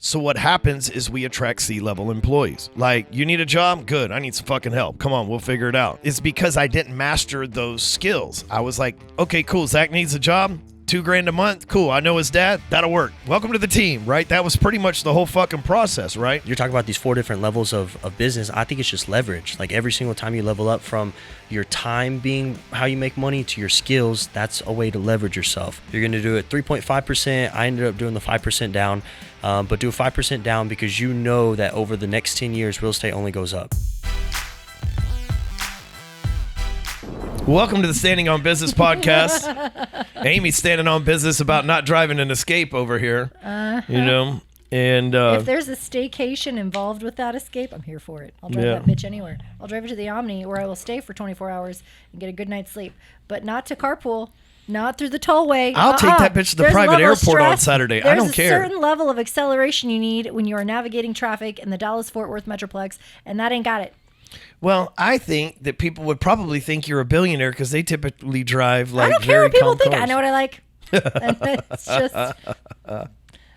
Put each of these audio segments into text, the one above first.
So what happens is we attract C-level employees. Like, you need a job? Good. I need some fucking help. Come on, we'll figure it out. It's because I didn't master those skills. I was like, okay, cool. Zach needs a job. $2,000 a month. Cool. I know his dad. That'll work. Welcome to the team, right? That was pretty much the whole fucking process, right? You're talking about these 4 different levels of business. I think it's just leverage. Like every single time you level up from your time being how you make money to your skills, that's a way to leverage yourself. You're going to do it 3.5%. I ended up doing the 5% down, but do a 5% down because you know that over the next 10 years, real estate only goes up. Welcome to the Standing on Business podcast. Amy's standing on business about not driving an Escape over here, you know, and if there's a staycation involved with that Escape, I'm here for it. I'll drive that bitch anywhere. I'll drive it to the Omni where I will stay for 24 hours and get a good night's sleep, but not to carpool, not through the tollway. I'll take that bitch to the private airport on Saturday. I don't care. There's a certain level of acceleration you need when you are navigating traffic in the Dallas-Fort Worth Metroplex, and that ain't got it. Well, I think that people would probably think you're a billionaire because they typically drive like I don't care what people think. cars. I know what I like. And it's just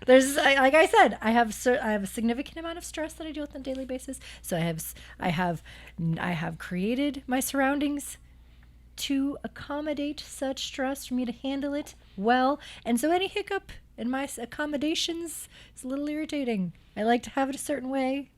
there's like I said, I have a significant amount of stress that I deal with on a daily basis. So I have created my surroundings to accommodate such stress for me to handle it well. And so any hiccup in my accommodations is a little irritating. I like to have it a certain way.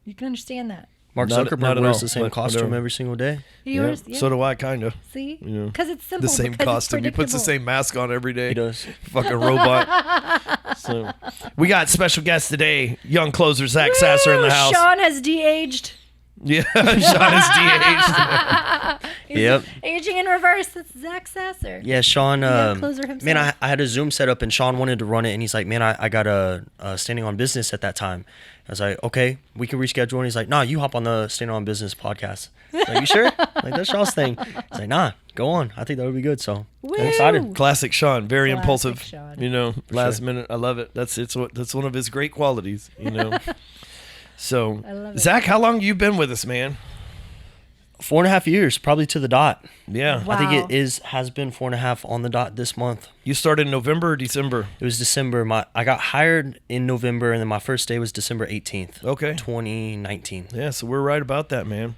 You can understand that. Mark Zuckerberg wears the same costume every single day. Yeah. So do I, kind of. See? Because it's simple. The same costume. He puts the same mask on every day. He does. Fucking robot. So we got special guest today, young closer Zach Sasser in the house. Sean has de-aged. Yeah, Sean is de-aged. He's aging in reverse. That's Zach Sasser. Yeah, Sean. Closer himself. Man, I had a Zoom set up and Sean wanted to run it, and he's like, "Man, I got a Standing on Business at that time." I was like, "Okay, we can reschedule." And he's like, "Nah, you hop on the Standing on Business podcast." Like, you sure? Like, that's Sean's thing. He's like, "Nah, go on. I think that would be good." So I'm excited. Classic Sean, very impulsive. Sean. You know, last minute. I love it. That's one of his great qualities. You know. So, Zach, how long have you been with us, man? 4.5 years, probably to the dot. Yeah. Wow. I think it has been 4.5 on the dot this month. You started in November or December? It was December. I got hired in November, and then my first day was December 18th. Okay. 2019. Yeah, so we're right about that, man.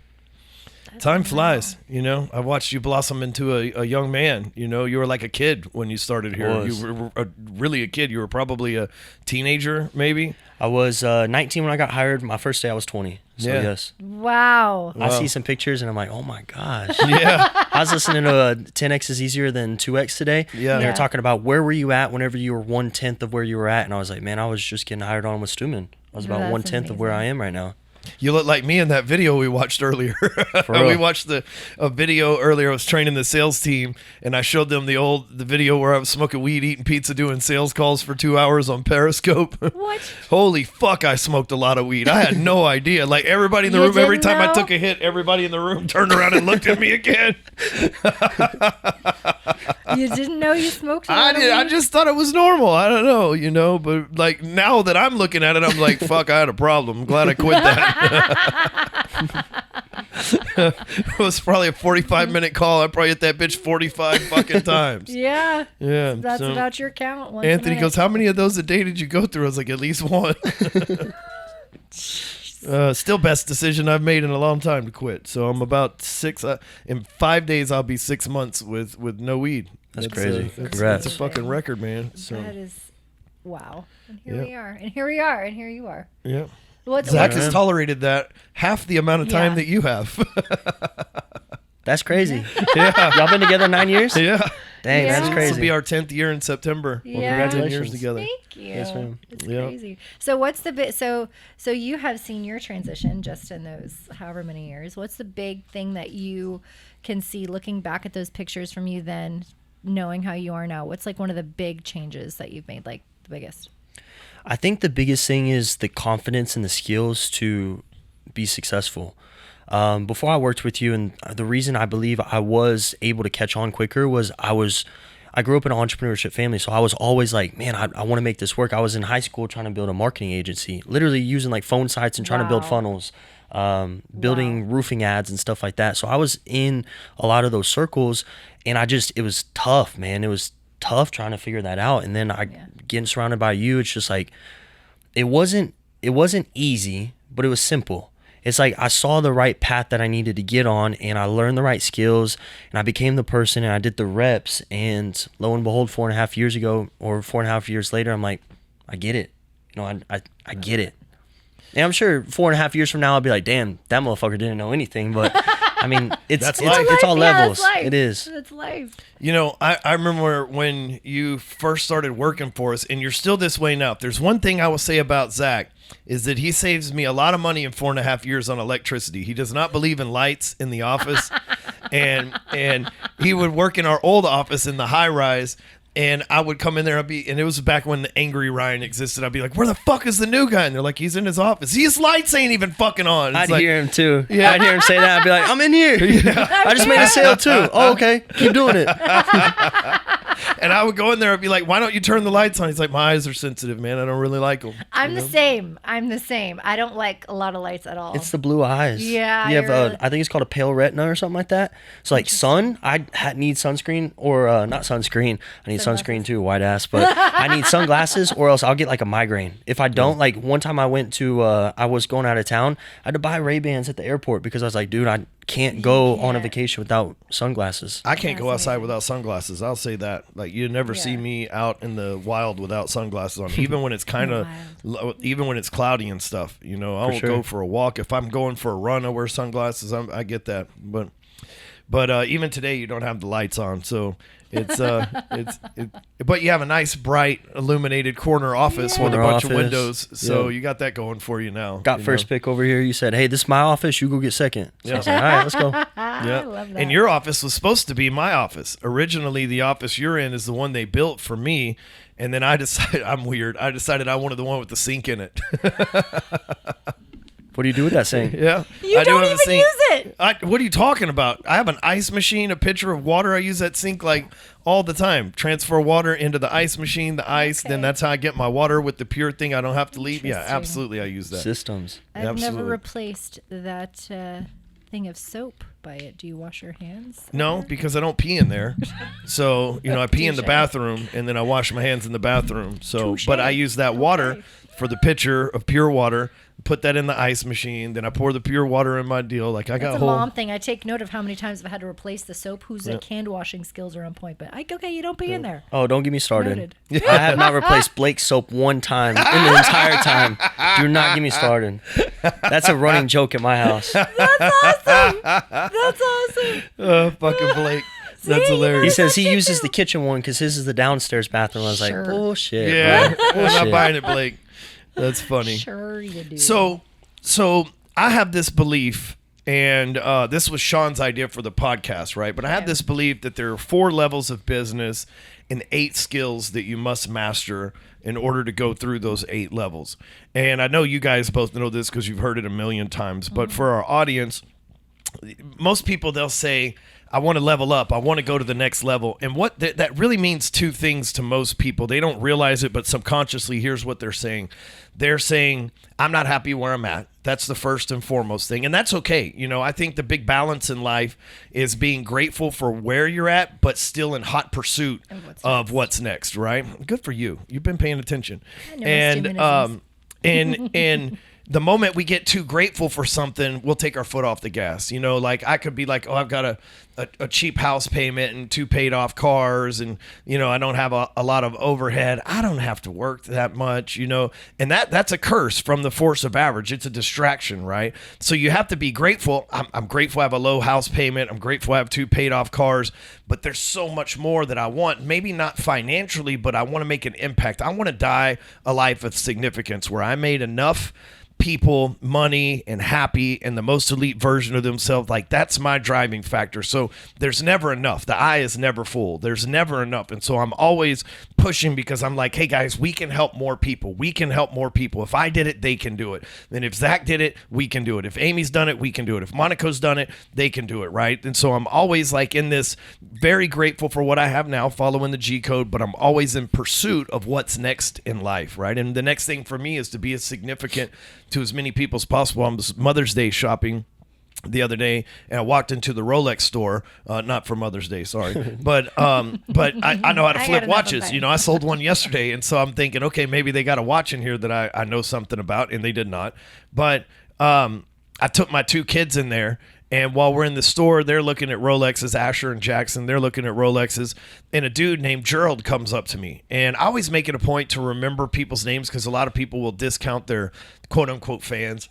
Time flies, you know. I watched you blossom into a young man. You know, you were like a kid when you started here. You were really a kid. You were probably a teenager, maybe. I was 19 when I got hired. My first day, I was 20. So, yes. Wow. I see some pictures, and I'm like, oh, my gosh. Yeah. I was listening to 10X is easier than 2X today. Yeah. And they were talking about where were you at whenever you were 1/10 of where you were at. And I was like, man, I was just getting hired on with Stewman. I was about 1/10 of where I am right now. You look like me in that video we watched earlier. We watched a video earlier. I was training the sales team, and I showed them the video where I was smoking weed, eating pizza, doing sales calls for 2 hours on Periscope. What? Holy fuck, I smoked a lot of weed. I had no idea. Like, everybody in the room, every time I took a hit, everybody in the room turned around and looked at me again. You didn't know you smoked? I just thought it was normal. I don't know, you know, but like now that I'm looking at it, I'm like, fuck, I had a problem. I'm glad I quit that. It was probably a 45-minute call. I probably hit that bitch 45 fucking times. Yeah. Yeah. That's about your count. Anthony goes, how many of those a day did you go through? I was like, at least one. Still best decision I've made in a long time to quit. So I'm about 6. In 5 days, I'll be 6 months with no weed. That's crazy. Congrats. That's a fucking record, man. So that is, wow. And here we are. And here we are. And here you are. Yeah. Zach has tolerated that half the amount of time that you have. That's crazy. Yeah. Y'all been together 9 years? Yeah. Dang, that's crazy. This will be our 10th year in September. Yeah. Well, congratulations. 10 years together. Thank you. Yes, ma'am. It's crazy. So what's the bit? So you have seen your transition just in those however many years. What's the big thing that you can see looking back at those pictures from you then, knowing how you are now? What's like one of the big changes that you've made, like the biggest? I think the biggest thing is the confidence and the skills to be successful. Before I worked with you, and the reason I believe I was able to catch on quicker was I grew up in an entrepreneurship family, so I was always like, man, I want to make this work. I was in high school trying to build a marketing agency, literally using like phone sites and trying to build funnels, building roofing ads and stuff like that. So I was in a lot of those circles, and it was tough, man. It was tough trying to figure that out. And then getting surrounded by you, it's just like, it wasn't easy, but it was simple. It's like I saw the right path that I needed to get on, and I learned the right skills, and I became the person, and I did the reps, and lo and behold, 4.5 years ago, or 4.5 years later, I'm like, I get it. You know, I get it. And I'm sure 4.5 years from now, I'll be like, damn, that motherfucker didn't know anything. But I mean, it's all levels. It is. It's life. You know, I remember when you first started working for us, and you're still this way now. If there's one thing I will say about Zach, is that he saves me a lot of money in 4.5 years on electricity. He does not believe in lights in the office. and he would work in our old office in the high rise. And I would come in there, and it was back when the Angry Ryan existed. I'd be like, where the fuck is the new guy? And they're like, he's in his office. His lights ain't even fucking on. I'd hear him too. Yeah. I'd hear him say that. I'd be like, I'm in here. Yeah. I just made a sale too. Oh, okay. Keep doing it. And I would go in there and be like, why don't you turn the lights on? He's like, my eyes are sensitive, man. I don't really like them. I'm the same. I don't like a lot of lights at all. It's the blue eyes. Yeah. You have, I think it's called a pale retina or something like that. So like sun, I need sunscreen or not sunscreen. I need sunscreen too, white ass. But I need sunglasses or else I'll get like a migraine. If I don't, like one time I went to, I was going out of town. I had to buy Ray-Bans at the airport because I was like, dude, I can't go on a vacation without sunglasses. I can't go outside without sunglasses. I'll say that. Like you never see me out in the wild without sunglasses on, even when it's even when it's cloudy and stuff. You know, I won't go for a walk. If I'm going for a run, I wear sunglasses. I get that, but even today you don't have the lights on, so it's but you have a nice bright illuminated corner office with a bunch of windows, so you got that going for you now. Got first pick over here. You said, hey, this is my office, you go get second. So I was like, all right, let's go. I love that. And your office was supposed to be my office originally. The office you're in is the one they built for me, and then I decided I'm weird. I decided I wanted the one with the sink in it. What do you do with that sink? Yeah. You don't even use it. What are you talking about? I have an ice machine, a pitcher of water. I use that sink like all the time. Transfer water into the ice machine, the ice. Then that's how I get my water with the pure thing. I don't have to leave. Yeah, absolutely. I use that. Systems. I've never replaced that thing of soap by it. Do you wash your hands? No, because I don't pee in there. So, I pee in the bathroom and then I wash my hands in the bathroom. So, but I use that water for the pitcher of pure water. Put that in the ice machine, then I pour the pure water in my deal. Like I got a mom thing. I take note of how many times I've had to replace the soap. Whose hand washing skills are on point, but okay, you don't pee in there. Oh, don't get me started. I have not replaced Blake's soap one time in the entire time. Do not get me started. That's a running joke at my house. That's awesome. That's awesome. Oh, fucking Blake. That's hilarious. He says he uses the kitchen one because his is the downstairs bathroom. I was like, bullshit. Yeah, I'm not buying it, Blake. That's funny. Sure you do. So I have this belief, and this was Sean's idea for the podcast, right? But I have this belief that there are 4 levels of business and 8 skills that you must master in order to go through those 8 levels. And I know you guys both know this because you've heard it a million times. But for our audience, most people, they'll say, I want to level up. I want to go to the next level. And what that really means 2 things to most people. They don't realize it, but subconsciously, here's what they're saying. They're saying, I'm not happy where I'm at. That's the first and foremost thing. And that's okay. I think the big balance in life is being grateful for where you're at, but still in hot pursuit of what's next, right? Good for you. You've been paying attention. And the moment we get too grateful for something, we'll take our foot off the gas. Like I could be like, oh, I've got a cheap house payment and 2 paid off cars, and I don't have a lot of overhead. I don't have to work that much, and that's a curse from the force of average. It's a distraction, right? So you have to be grateful. I'm grateful I have a low house payment. I'm grateful I have 2 paid off cars, but there's so much more that I want. Maybe not financially, but I want to make an impact. I want to die a life of significance where I made enough people money and happy and the most elite version of themselves. Like that's my driving factor. So there's never enough. The eye is never full. There's never enough. And so I'm always pushing because I'm like, hey guys, we can help more people. We can help more people. If I did it, they can do it. And if Zach did it, we can do it. If Amy's done it, we can do it. If Monica's done it, they can do it. Right. And so I'm always like in this, very grateful for what I have now, following the G code, but I'm always in pursuit of what's next in life. Right. And the next thing for me is to be as significant to as many people as possible. I'm Mother's Day shopping the other day, and I walked into the Rolex store, not for Mother's Day, sorry, but I know how to flip watches. You know, I sold one yesterday, and so I'm thinking, okay, maybe they got a watch in here that I know something about, and they did not. But I took my 2 kids in there, and while we're in the store, they're looking at Rolexes, Asher and Jackson, they're looking at Rolexes, and a dude named Gerald comes up to me. And I always make it a point to remember people's names because a lot of people will discount their quote-unquote fans.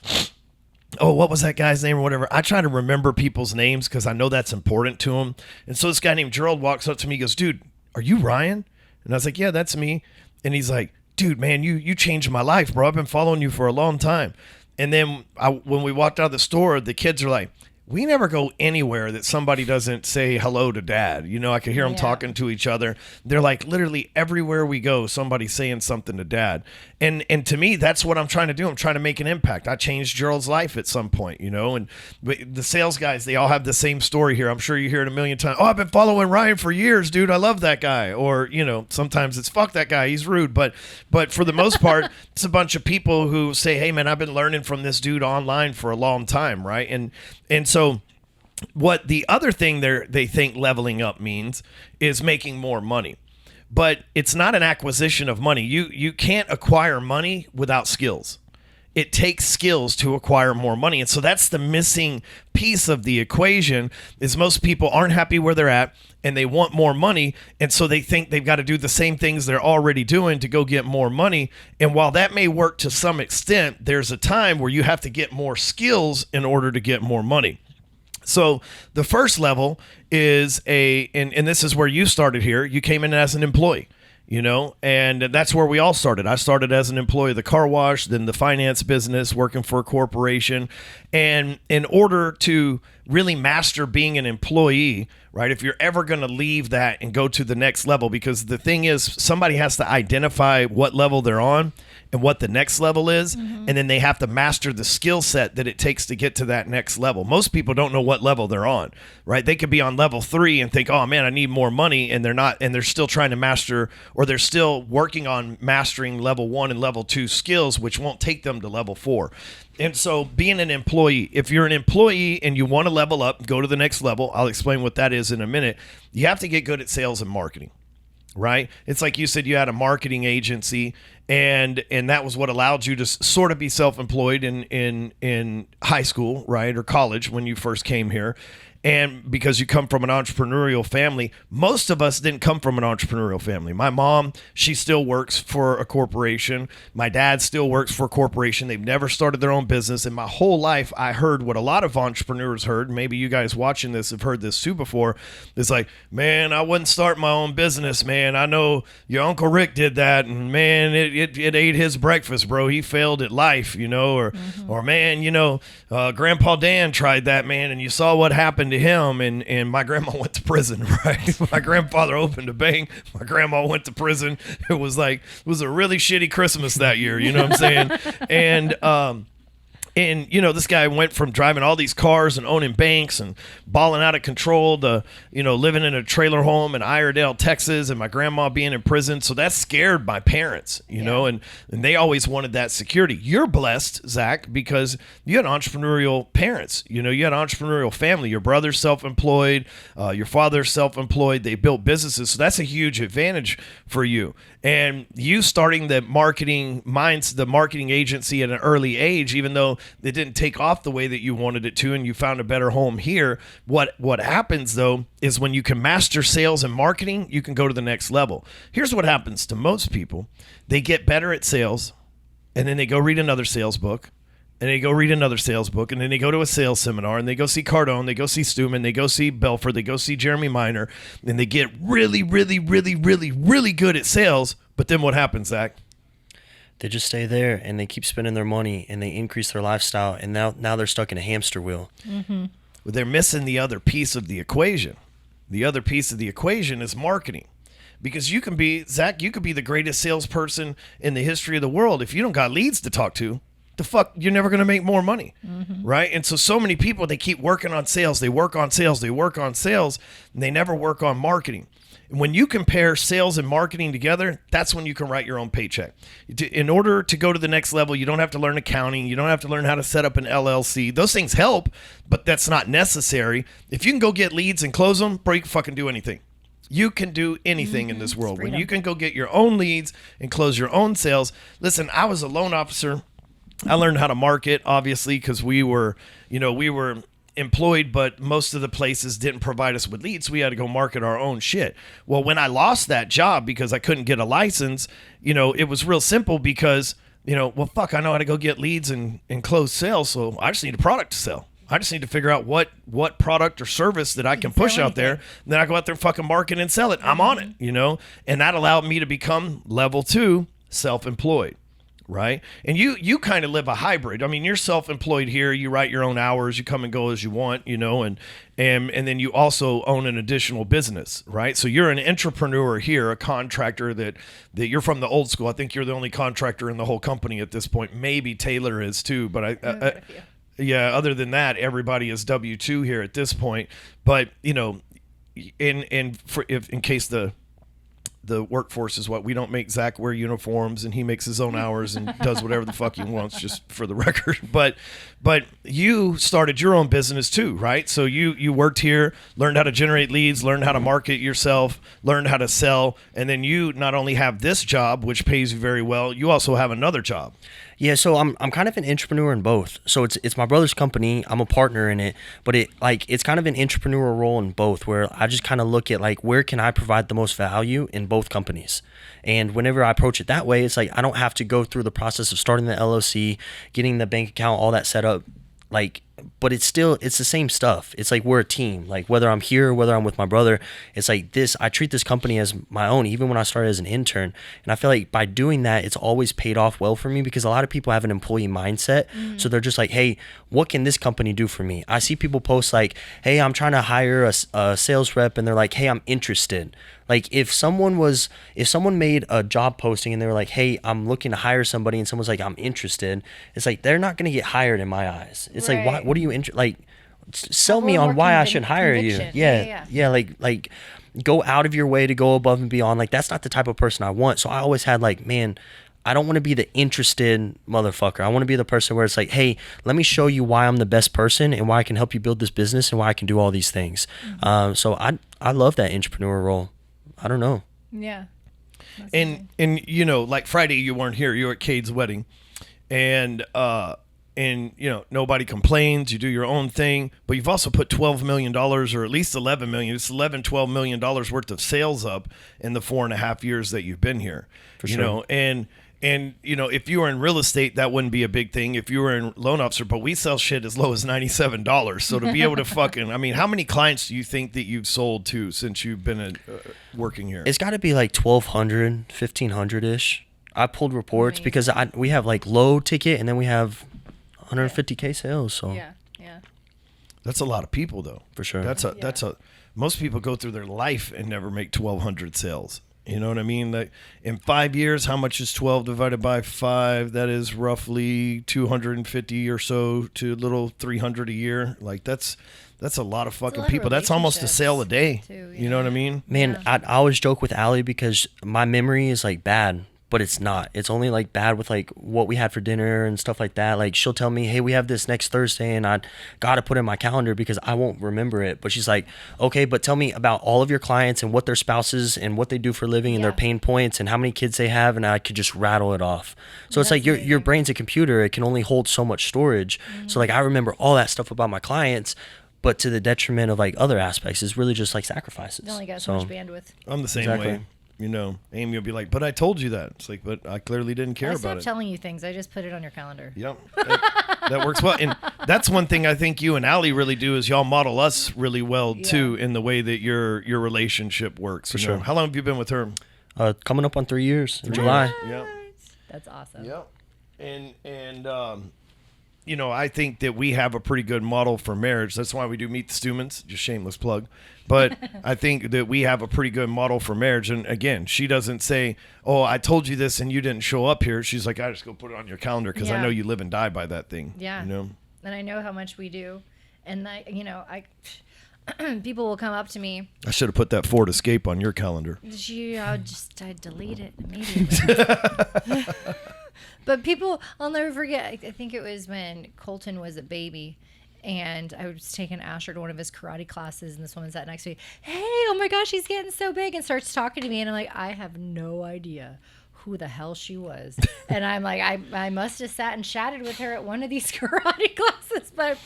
Oh, what was that guy's name or whatever? I try to remember people's names because I know that's important to them. And so this guy named Gerald walks up to me, he goes, dude, are you Ryan? And I was like, yeah, that's me. And he's like, dude, man, you changed my life, bro. I've been following you for a long time. And then when we walked out of the store, the kids are like, we never go anywhere that somebody doesn't say hello to dad. You know, I could hear them talking to each other. They're like, literally everywhere we go, somebody's saying something to dad. And to me, that's what I'm trying to do. I'm trying to make an impact. I changed Gerald's life at some point, you know, and the sales guys, they all have the same story here. I'm sure you hear it a million times. Oh, I've been following Ryan for years, dude. I love that guy. Or, you know, sometimes it's fuck that guy. He's rude. But for the most part, it's a bunch of people who say, hey, man, I've been learning from this dude online for a long time, right? And so what the other thing they think leveling up means is making more money. But it's not an acquisition of money. You can't acquire money without skills. It takes skills to acquire more money. And so that's the missing piece of the equation is most people aren't happy where they're at and they want more money. And so they think they've got to do the same things they're already doing to go get more money. And while that may work to some extent, there's a time where you have to get more skills in order to get more money. So the first level is and this is where you started here. You came in as an employee, you know, and that's where we all started. I started as an employee of the car wash, then the finance business, working for a corporation. And in order to really master being an employee, right, if you're ever going to leave that and go to the next level, because the thing is somebody has to identify what level they're on and what the next level is, and then they have to master the skill set that it takes to get to that next level. Most people don't know what level they're on, right? They could be on level 3 and think, oh man, I need more money, and they're not, and they're still trying to master, or they're still working on mastering level 1 and level 2 skills, which won't take them to level 4. And so being an employee, if you're an employee and you want to level up, go to the next level, I'll explain what that is in a minute. You have to get good at sales and marketing, right? It's like you said, you had a marketing agency, and that was what allowed you to sort of be self-employed in high school, right, or college when you first came here. And because you come from an entrepreneurial family, most of us didn't come from an entrepreneurial family. My mom, she still works for a corporation. My dad still works for a corporation. They've never started their own business. And my whole life, I heard what a lot of entrepreneurs heard. Maybe you guys watching this have heard this too before. It's like, man, I wouldn't start my own business, man. I know your Uncle Rick did that, and man, it ate his breakfast, bro. He failed at life, you know, or man, you know, Grandpa Dan tried that, man, and you saw what happened to him, and my grandma went to prison, right? My grandfather opened a bank, my grandma went to prison. It was a really shitty Christmas that year, you know what I'm saying? And, you know, this guy went from driving all these cars and owning banks and balling out of control to, you know, living in a trailer home in Iredell, Texas, and my grandma being in prison. So that scared my parents, you know, and they always wanted that security. You're blessed, Zach, because you had entrepreneurial parents. You know, you had an entrepreneurial family. Your brother's self-employed, your father's self-employed. They built businesses. So that's a huge advantage for you. And you starting the marketing agency at an early age, even though it didn't take off the way that you wanted it to, and you found a better home here. What happens though is when you can master sales and marketing, you can go to the next level. Here's what happens to most people. They get better at sales, and then they go read another sales book, and they go read another sales book, and then they go to a sales seminar, and they go see Cardone, they go see Stewman, they go see Belford, they go see Jeremy Minor, and they get really, really, really, really, really good at sales. But then what happens, Zach? They just stay there, and they keep spending their money, and they increase their lifestyle, and now they're stuck in a hamster wheel. Mm-hmm. Well, they're missing the other piece of the equation. The other piece of the equation is marketing. Because you could be the greatest salesperson in the history of the world. If you don't got leads to talk to, the fuck, you're never going to make more money, right? And so many people, they keep working on sales. They work on sales. They work on sales, and they never work on marketing. When you compare sales and marketing together, that's when you can write your own paycheck. In order to go to the next level, you don't have to learn accounting. You don't have to learn how to set up an LLC. Those things help, but that's not necessary. If you can go get leads and close them, bro, you can fucking do anything. You can do anything in this world. When you can go get your own leads and close your own sales. Listen, I was a loan officer. I learned how to market, obviously, because we were employed, but most of the places didn't provide us with leads. So we had to go market our own shit. Well, when I lost that job because I couldn't get a license, it was real simple because, well, fuck, I know how to go get leads and close sales. So I just need a product to sell. I just need to figure out what product or service that I can push out there. Then I go out there and fucking market and sell it. I'm on it, and that allowed me to become level 2 self-employed. Right. And you kind of live a hybrid. I mean, you're self-employed here. You write your own hours. You come and go as you want, and then you also own an additional business. Right. So you're an entrepreneur here, a contractor that you're from the old school. I think you're the only contractor in the whole company at this point. Maybe Taylor is too. But yeah, other than that, everybody is W-2 here at this point. But, in case the workforce is what we don't make Zach wear uniforms and he makes his own hours and does whatever the fuck he wants, just for the record. But you started your own business too, right? So you worked here, learned how to generate leads, learned how to market yourself, learned how to sell. And then you not only have this job, which pays you very well, you also have another job. Yeah, so I'm kind of an entrepreneur in both. So it's my brother's company. I'm a partner in it, but it's kind of an entrepreneurial role in both, where I just kind of look at where can I provide the most value in both companies. And whenever I approach it that way, it's I don't have to go through the process of starting the LLC, getting the bank account, all that set up. But it's the same stuff. It's we're a team. Whether I'm here or whether I'm with my brother, it's this. I treat this company as my own, even when I started as an intern. And I feel by doing that, it's always paid off well for me, because a lot of people have an employee mindset. So they're just hey, what can this company do for me? I see people post hey, I'm trying to hire a sales rep, and they're hey, I'm interested. If someone made a job posting and they were hey, I'm looking to hire somebody, and someone's I'm interested, it's they're not going to get hired in my eyes. It's right. Why, what are you sell me on why I should hire you. Yeah. Go out of your way to go above and beyond. That's not the type of person I want. So I always had man, I don't want to be the interested motherfucker. I want to be the person where it's hey, let me show you why I'm the best person and why I can help you build this business and why I can do all these things. So I love that entrepreneur role. I don't know. Yeah. And Friday you weren't here. You were at Cade's wedding, and nobody complains. You do your own thing, but you've also put $12 million, or at least $11 million. It's $12 million worth of sales up in the 4.5 years that you've been here. For sure. And if you were in real estate, that wouldn't be a big thing. If you were in loan officer, but we sell shit as low as $97. So to be able to how many clients do you think that you've sold to since you've been working here? It's got to be 1,200, 1,500-ish. I pulled reports because we have low ticket, and then we have 150K sales. So yeah. That's a lot of people, though. For sure. Most people go through their life and never make 1,200 sales. You know what I mean? In 5 years, how much is 12 divided by 5? That is roughly 250 or so to a little 300 a year. That's a lot of fucking people. That's almost a sale a day. Too, yeah. You know what I mean? Man, I always joke with Allie because my memory is bad, but it's not. It's only bad with what we had for dinner and stuff like that. She'll tell me, hey, we have this next Thursday, and I gotta put it in my calendar because I won't remember it. But she's okay, but tell me about all of your clients and what their spouses and what they do for a living and their pain points and how many kids they have, and I could just rattle it off. So it's your brain's a computer. It can only hold so much storage. So I remember all that stuff about my clients, but to the detriment of other aspects. It's really just sacrifices. You only got so much bandwidth. I'm the same way. Amy will be but I told you that. It's but I clearly didn't care about it. I stopped telling you things. I just put it on your calendar. Yep. That works well. And that's one thing I think you and Allie really do is y'all model us really well, too, in the way that your relationship works. For sure. How long have you been with her? Coming up on 3 years in July. Yep. That's awesome. Yep. And I think that we have a pretty good model for marriage. That's why we do Meet the Stewmans, just shameless plug. But I think that we have a pretty good model for marriage. And again, she doesn't say, oh, I told you this and you didn't show up here. She's I just go put it on your calendar because I know you live and die by that thing. Yeah. And I know how much we do. And people will come up to me. I should have put that Ford Escape on your calendar. I delete it immediately. But people, I'll never forget. I think it was when Colton was a baby. And I was taking Asher to one of his karate classes, and this woman sat next to me. Hey, oh my gosh, he's getting so big, and starts talking to me, and I'm like, I have no idea who the hell she was. And I'm like, I must have sat and chatted with her at one of these karate classes, but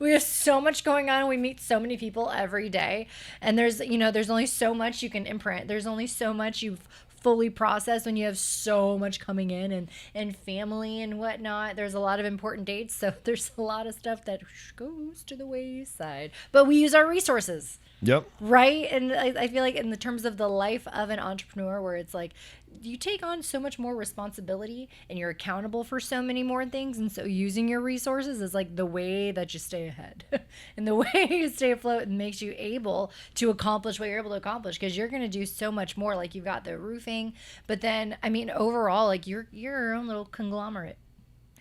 we have so much going on. We meet so many people every day, and there's only so much you can imprint. There's only so much you've fully processed when you have so much coming in and family and whatnot. There's a lot of important dates, so there's a lot of stuff that goes to the wayside. But we use our resources. Yep. Right? And I feel like in the terms of the life of an entrepreneur, where it's like you take on so much more responsibility and you're accountable for so many more things. And so using your resources is like the way that you stay ahead and the way you stay afloat and makes you able to accomplish what you're able to accomplish, because you're going to do so much more. Like you've got the roofing, but then, I mean, overall, like you're your own little conglomerate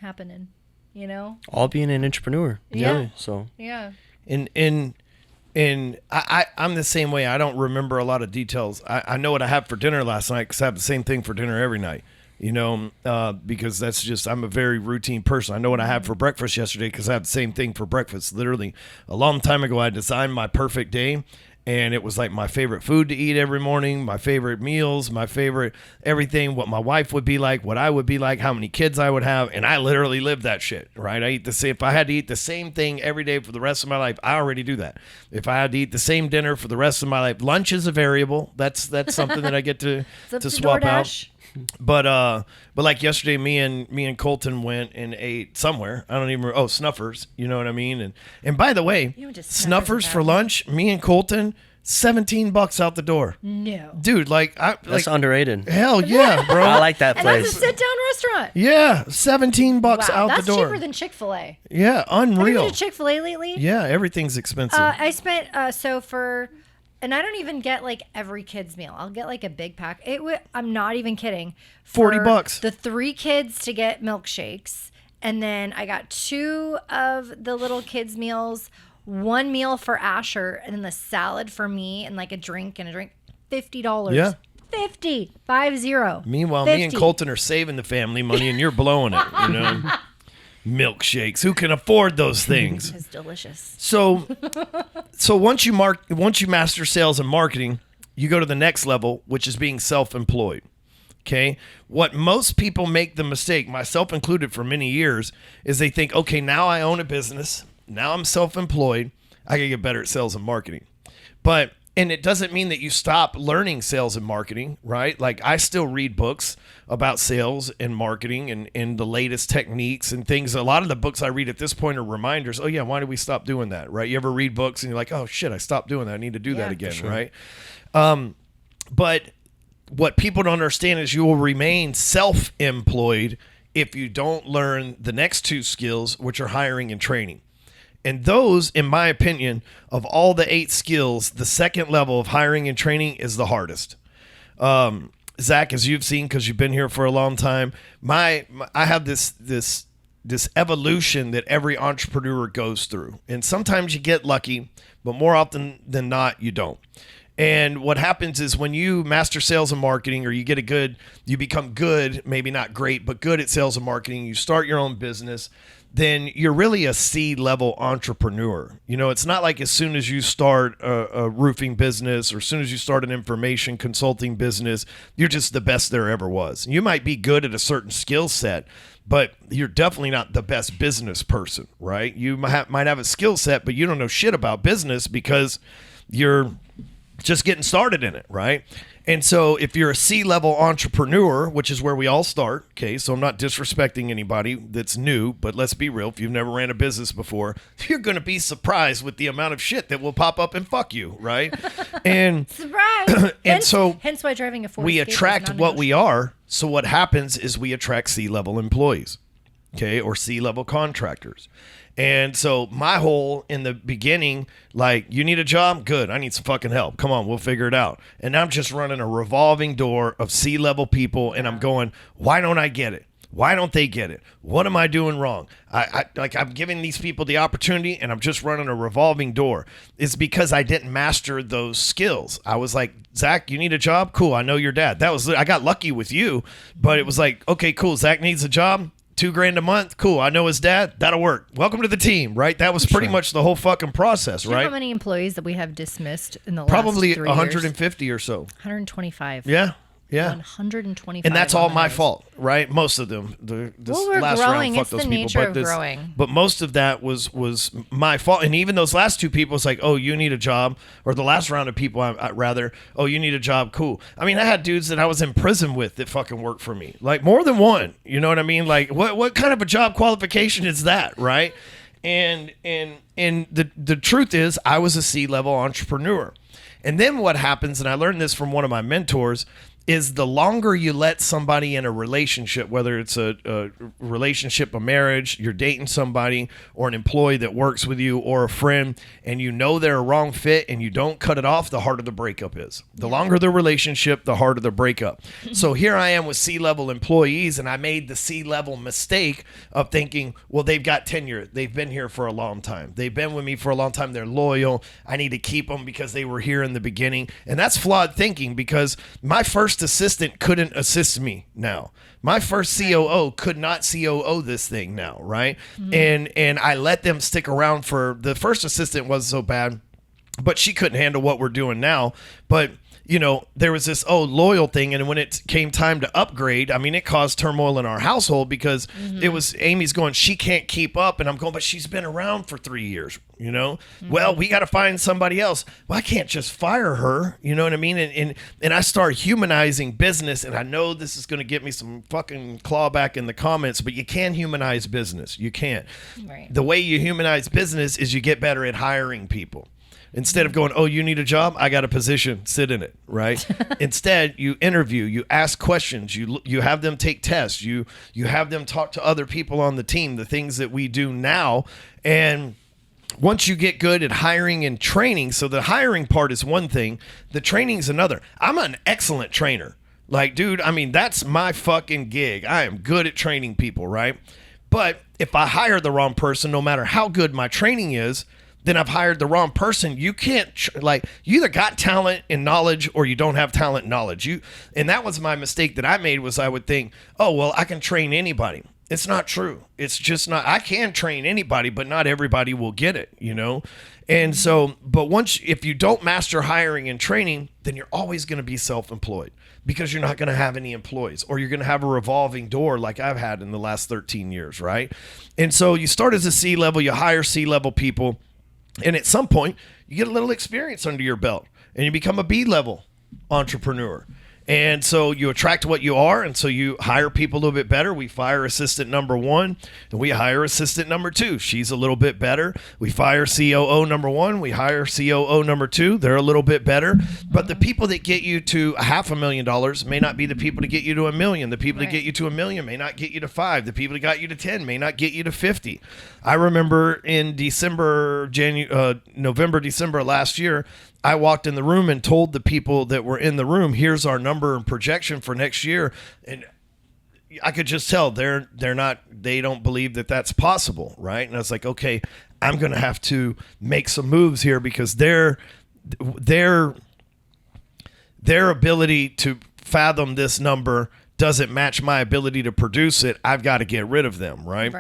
happening, you know? All being an entrepreneur. Yeah. Really, so. Yeah. And I'm the same way. I don't remember a lot of details. I know what I had for dinner last night because I have the same thing for dinner every night, because that's just, I'm a very routine person. I know what I had for breakfast yesterday because I have the same thing for breakfast. Literally a long time ago, I designed my perfect day, and it was like my favorite food to eat every morning, my favorite meals, my favorite everything, what my wife would be like, what I would be like, how many kids I would have. And I literally lived that shit, right? If I had to eat the same thing every day for the rest of my life, I already do that. If I had to eat the same dinner for the rest of my life, lunch is a variable. That's something that I get to swap out. But like yesterday, me and Colton went and ate somewhere. I don't even Snuffers. You know what I mean? And by the way, Snuffers for lunch. Me and Colton, $17 out the door. No, dude, that's underrated. Hell yeah, bro. I like that place. And that's a sit-down restaurant. Yeah, $17 out the door. That's cheaper than Chick-fil-A. Yeah, unreal. Have you been to Chick-fil-A lately? Yeah, everything's expensive. I spent and I don't even get like every kid's meal. I'll get like a big pack. I'm not even kidding. $40. The 3 kids to get milkshakes. And then I got 2 of the little kids' meals, 1 meal for Asher, and then the salad for me, and like a drink. $50. Yeah. 50. Meanwhile, 50. me and Colton are saving the family money, and you're blowing it, Milkshakes. Who can afford those things? It's delicious. So once you master sales and marketing, you go to the next level, which is being self-employed. Okay? What most people make the mistake, myself included for many years, is they think, okay, now I own a business. Now I'm self-employed. I can get better at sales and marketing. And it doesn't mean that you stop learning sales and marketing, right? Like I still read books about sales and marketing and the latest techniques and things. A lot of the books I read at this point are reminders. Oh yeah, why did we stop doing that, right? You ever read books and you're like, oh shit, I stopped doing that. I need to do that again, sure. right? But what people don't understand is you will remain self-employed if you don't learn the next 2 skills, which are hiring and training. And those, in my opinion, of all the 8 skills, the second level of hiring and training is the hardest. Zach, as you've seen, because you've been here for a long time, I have this evolution that every entrepreneur goes through. And sometimes you get lucky, but more often than not, you don't. And what happens is when you master sales and marketing, or you become good, maybe not great, but good at sales and marketing, you start your own business, then you're really a C-level entrepreneur. It's not like as soon as you start a roofing business or as soon as you start an information consulting business, you're just the best there ever was. You might be good at a certain skill set, but you're definitely not the best business person, right? You might have a skill set, but you don't know shit about business because you're just getting started in it, right? And so if you're a C-level entrepreneur, which is where we all start, okay, so I'm not disrespecting anybody that's new, but let's be real. If you've never ran a business before, you're going to be surprised with the amount of shit that will pop up and fuck you, right? And surprise. Hence why driving a Ford we Escape attract what we are. So what happens is we attract C-level employees, okay, or C-level contractors. And so my whole in the beginning, like, you need a job? Good. I need some fucking help. Come on, we'll figure it out. And I'm just running a revolving door of C-level people, and I'm going, why don't I get it? Why don't they get it? What am I doing wrong? I'm giving these people the opportunity and I'm just running a revolving door. It's because I didn't master those skills. I was like, Zach, you need a job? Cool. I know your dad. I got lucky with you, but it was like, okay, cool. Zach needs a job. $2,000 a month. Cool. I know his dad. That'll work. Welcome to the team, right? That was pretty much the whole fucking process, Do you know right? how many employees that we have dismissed in the Probably last 3 150 years? or so. 125. Yeah. 125. And that's all on the my nose. fault, right? Most of them. This Well, we're last growing. round, fuck It's the those people. nature of growing. But most of that was my fault. And even those last two people, it's like, oh, you need a job. Or the last round of people, oh, you need a job. Cool. I mean, I had dudes that I was in prison with that fucking worked for me. Like more than one. You know what I mean? Like what kind of a job qualification is that, right? And the truth is, I was a C-level entrepreneur. And then what happens, and I learned this from one of my mentors, is the longer you let somebody in a relationship, whether it's a relationship, a marriage, you're dating somebody or an employee that works with you or a friend, and you know they're a wrong fit and you don't cut it off, the harder the breakup is. The longer the relationship, the harder the breakup. So here I am with C-level employees, and I made the C-level mistake of thinking, well, they've got tenure. They've been here for a long time. They've been with me for a long time. They're loyal. I need to keep them because they were here in the beginning. And that's flawed thinking, because my first assistant couldn't assist me now. My first COO could not COO this thing now, right? And I let them stick around for, the first assistant wasn't so bad, but she couldn't handle what we're doing now. But you know, there was this loyal thing, and when it came time to upgrade, I mean, it caused turmoil in our household because it was Amy's going, she can't keep up, and I'm going, but she's been around for 3 years, you know. Well, we got to find somebody else. Well, I can't just fire her, you know what I mean? And I start humanizing business, and I know this is going to get me some fucking clawback in the comments, but you can humanize business. You can't. Right. The way you humanize business is you get better at hiring people. Instead of going, oh, you need a job? I got a position. Sit in it, right? Instead, you interview, you ask questions, you have them take tests, you have them talk to other people on the team, the things that we do now. And once you get good at hiring and training, so the hiring part is one thing, the training's another. I'm an excellent trainer. Like, dude, I mean, that's my fucking gig. I am good at training people, right? But if I hire the wrong person, no matter how good my training is, then I've hired the wrong person. You can't, you either got talent and knowledge or you don't have talent and knowledge. And that was my mistake that I made, was I would think, oh, well, I can train anybody. It's not true. It's just not. I can train anybody, but not everybody will get it, you know? And so, but if you don't master hiring and training, then you're always going to be self-employed, because you're not going to have any employees, or you're going to have a revolving door like I've had in the last 13 years, right? And so you start as a C-level, you hire C-level people, and at some point, you get a little experience under your belt, and you become a B-level entrepreneur. And so you attract what you are, and so you hire people a little bit better. We fire assistant number 1, and we hire assistant number 2. She's a little bit better. We fire COO number 1. We hire COO number 2. They're a little bit better. But the people that get you to $500,000 may not be the people to get you to $1 million. The people that get you to $1 million may not get you to 5. The people that got you to 10 may not get you to 50. I remember in November, December last year, I walked in the room and told the people that were in the room, here's our number and projection for next year. And I could just tell they don't believe that that's possible, right? And I was like, okay, I'm going to have to make some moves here, because their ability to fathom this number doesn't match my ability to produce it. I've got to get rid of them, right?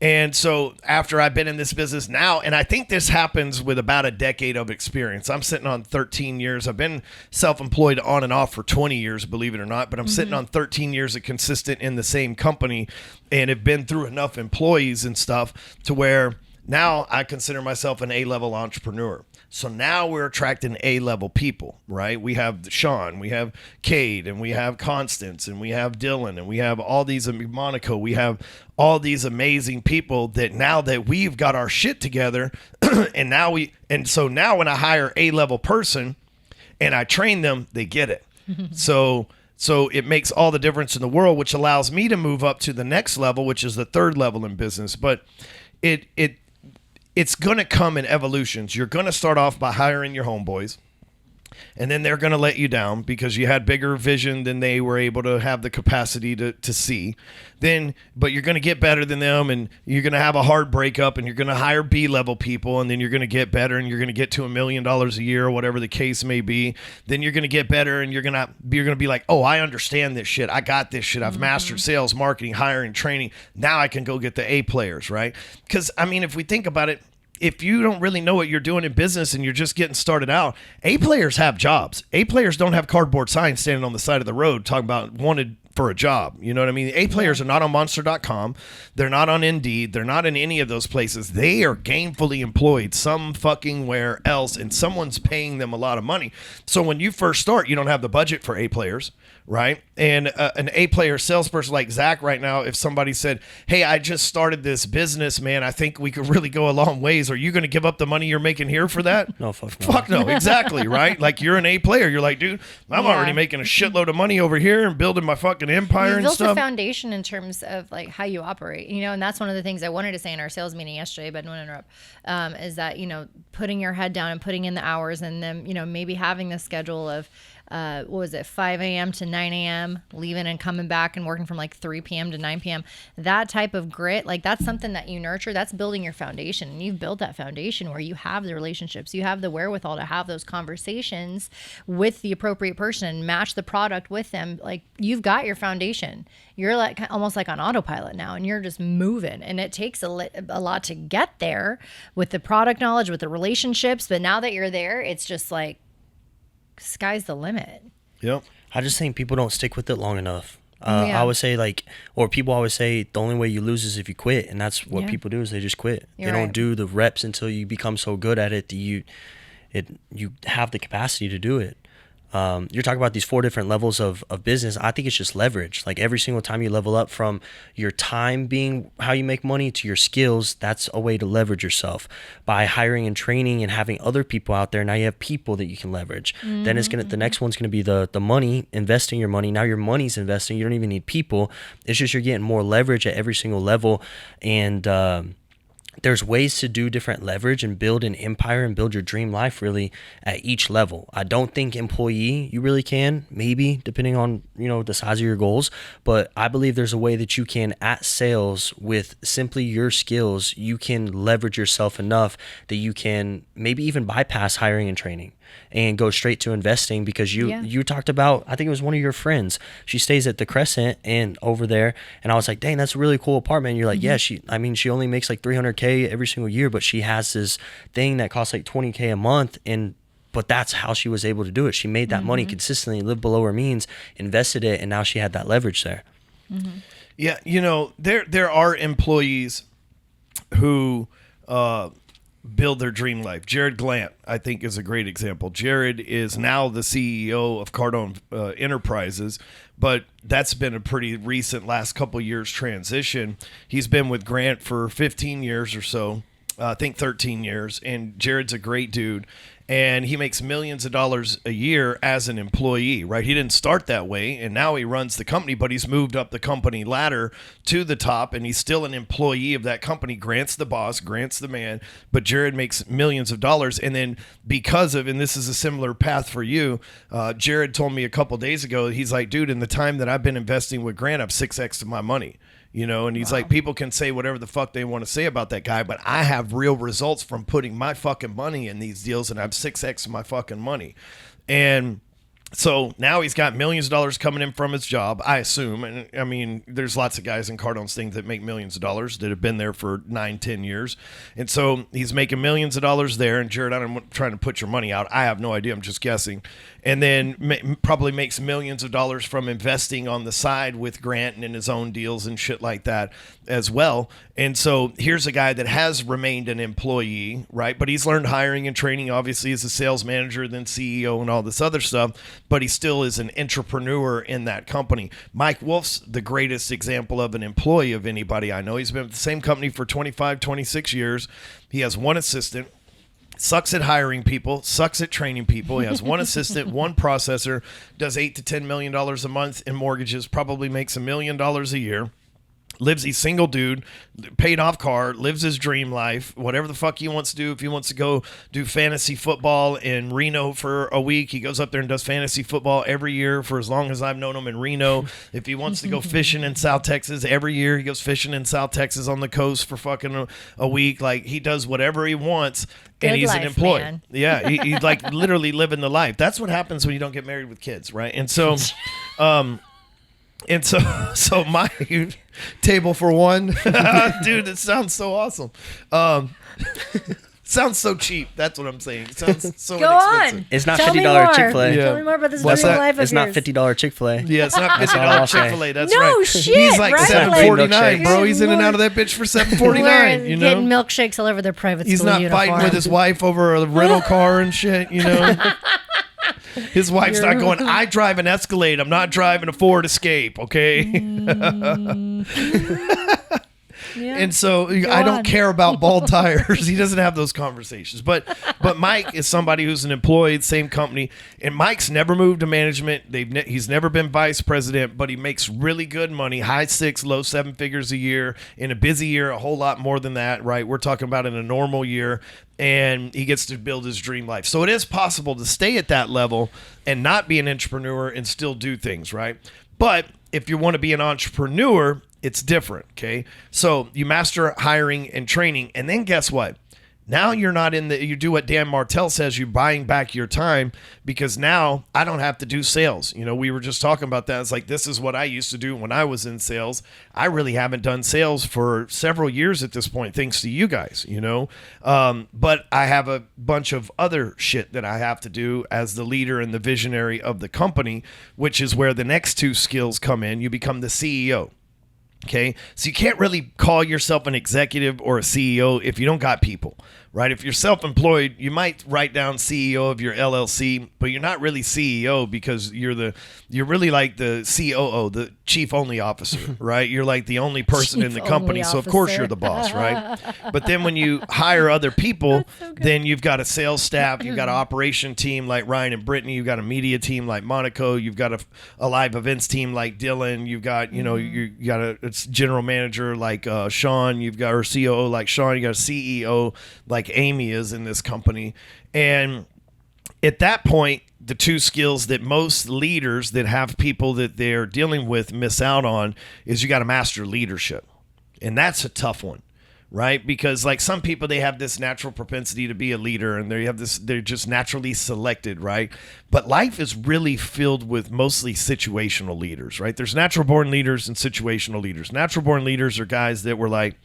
And so after I've been in this business now, and I think this happens with about a decade of experience. I'm sitting on 13 years. I've been self-employed on and off for 20 years, believe it or not, but I'm sitting on 13 years of consistent in the same company, and have been through enough employees and stuff to where now I consider myself an A-level entrepreneur. So now we're attracting A-level people, right? We have Sean, we have Cade, and we have Constance, and we have Dylan, and we have all these, Monaco, we have all these amazing people that now that we've got our shit together, and so now when I hire A-level person and I train them, they get it. So it makes all the difference in the world, which allows me to move up to the next level, which is the third level in business. But it's going to come in evolutions. You're going to start off by hiring your homeboys. and then they're going to let you down because you had bigger vision than they were able to have the capacity to see. Then, but you're going to get better than them, and you're going to have a hard breakup, and you're going to hire B-level people, and then you're going to get better, and you're going to get to $1 million a year or whatever the case may be. Then you're going to get better, and you're going to be like, oh, I understand this shit. I got this shit. I've mastered sales, marketing, hiring, training. Now I can go get the A players, right? Because, I mean, if we think about it, if you don't really know what you're doing in business and you're just getting started out, A players have jobs. A players don't have cardboard signs standing on the side of the road talking about wanted for a job. You know what I mean? A players are not on monster.com. They're not on Indeed. They're not in any of those places. They are gainfully employed some fucking where else, and someone's paying them a lot of money. So when you first start, you don't have the budget for A players, right? And an A player salesperson like Zach right now, if somebody said, hey, I just started this business, man, I think we could really go a long ways. Are you going to give up the money you're making here for that? No, fuck no. Fuck no, exactly, right? Like, you're an A player. You're like, dude, I'm already making a shitload of money over here and building my fucking empire and built stuff. a foundation in terms of like how you operate, you know, and that's one of the things I wanted to say in our sales meeting yesterday, but I don't want to interrupt, is that, you know, putting your head down and putting in the hours, and then, you know, maybe having the schedule of, 5 a.m. to 9 a.m., leaving and coming back and working from like 3 p.m. to 9 p.m. That type of grit, like that's something that you nurture. That's building your foundation. And you've built that foundation where you have the relationships, you have the wherewithal to have those conversations with the appropriate person, match the product with them. Like, you've got your foundation. You're like almost like on autopilot now, and you're just moving. And it takes a lot to get there with the product knowledge, with the relationships. But now that you're there, it's just like, sky's the limit. Yep. I just think people don't stick with it long enough. I would say, like, or people always say the only way you lose is if you quit, and that's what people do, is they just quit. They don't do the reps until you become so good at it that you have the capacity to do it. You're talking about these 4 different levels of business. I think it's just leverage. Like, every single time you level up from your time being how you make money to your skills, that's a way to leverage yourself by hiring and training and having other people out there. Now you have people that you can leverage. Then the next one's going to be the money, investing your money. Now your money's investing. You don't even need people. It's just you're getting more leverage at every single level. And, there's ways to do different leverage and build an empire and build your dream life really at each level. I don't think employee you really can, maybe depending on, you know, the size of your goals, but I believe there's a way that you can at sales with simply your skills, you can leverage yourself enough that you can maybe even bypass hiring and training and go straight to investing, because you talked about, I think it was one of your friends, she stays at the Crescent and over there, and I was like, dang, that's a really cool apartment. And you're like, yeah, she only makes like $300K every single year, but she has this thing that costs like $20K a month, but that's how she was able to do it. She made that money consistently, lived below her means, invested it, and now she had that leverage there. Yeah, you know, there are employees who build their dream life. Jared Glant, I think, is a great example. Jared is now the CEO of Cardone Enterprises, but that's been a pretty recent last couple years transition. He's been with Grant for 15 years or so, I think 13 years, and Jared's a great dude. And he makes millions of dollars a year as an employee, right? He didn't start that way, and now he runs the company, but he's moved up the company ladder to the top, and he's still an employee of that company. Grant's the boss, Grant's the man, but Jared makes millions of dollars. And then because of, and this is a similar path for you, Jared told me a couple days ago, he's like, dude, in the time that I've been investing with Grant, I've 6x my money. You know, and he's like, people can say whatever the fuck they want to say about that guy, but I have real results from putting my fucking money in these deals, and I have 6x my fucking money. And so now he's got millions of dollars coming in from his job, I assume. And I mean, there's lots of guys in Cardone's thing that make millions of dollars that have been there for 9-10 years. And so he's making millions of dollars there. And Jared, I'm trying to put your money out. I have no idea. I'm just guessing. And then probably makes millions of dollars from investing on the side with Grant and in his own deals and shit like that as well. And so here's a guy that has remained an employee, right? But he's learned hiring and training, obviously, as a sales manager, then CEO and all this other stuff. But he still is an entrepreneur in that company. Mike Wolf's the greatest example of an employee of anybody I know. He's been with the same company for 25, 26 years. He has one assistant. Sucks at hiring people, sucks at training people. He has one assistant, one processor, does $8 to $10 million a month in mortgages, probably makes $1 million a year. lives a single dude, paid off car, lives his dream life, whatever the fuck he wants to do. If he wants to go do fantasy football in Reno for a week, he goes up there and does fantasy football every year for as long as I've known him in Reno. If he wants to go fishing in South Texas, every year he goes fishing in South Texas on the coast for fucking a week. Like, he does whatever he wants. And he's an employee. Man. Yeah, he's like literally living the life. That's what happens when you don't get married with kids, right? And so, so my table for one, dude, it sounds so awesome. Sounds so cheap. That's what I'm saying. It sounds so inexpensive. On. It's not Tell $50 Chick-fil-A. Yeah. Tell me more about this What's living that? life of It's not yours. $50 Chick-fil-A. Yeah, it's not $50 Chick-fil-A. That's no right. Shit, He's like right? $7.49, bro. Good He's in and out of that bitch for $7.49. You know, getting milkshakes all over their private he's school not uniform. fighting with his wife over a rental car and shit. You know, his wife's not going, I drive an Escalade. I'm not driving a Ford Escape. Okay. Yeah. And so I don't care about bald tires. He doesn't have those conversations. But Mike is somebody who's an employee, same company. And Mike's never moved to management. He's never been vice president, but he makes really good money, high 6, low 7 figures a year. In a busy year, a whole lot more than that, right? We're talking about in a normal year. And he gets to build his dream life. So it is possible to stay at that level and not be an entrepreneur and still do things, right? But if you want to be an entrepreneur, it's different, okay? So you master hiring and training, and then guess what? Now you're not you do what Dan Martell says, you're buying back your time, because now I don't have to do sales. You know, we were just talking about that. It's like, this is what I used to do when I was in sales. I really haven't done sales for several years at this point, thanks to you guys, you know? But I have a bunch of other shit that I have to do as the leader and the visionary of the company, which is where the next 2 skills come in. You become the CEO. Okay, so you can't really call yourself an executive or a CEO if you don't got people, right? If you're self-employed, you might write down CEO of your LLC, but you're not really CEO, because you're really like the COO, the chief only officer, right? You're like the only person in the company, so of course you're the boss, right? But then when you hire other people, then you've got a sales staff, you've got an operation team like Ryan and Brittany, you've got a media team like Monaco, you've got a live events team like Dylan, you've got, you know, you got a general manager like Sean, you've got our COO like Sean, you got a CEO like Amy is in this company. And at that point, the 2 skills that most leaders that have people that they're dealing with miss out on is you got to master leadership. And that's a tough one, right? Because like some people, they have this natural propensity to be a leader, and they're just naturally selected, right? But life is really filled with mostly situational leaders, right? There's natural born leaders and situational leaders. Natural born leaders are guys that were like,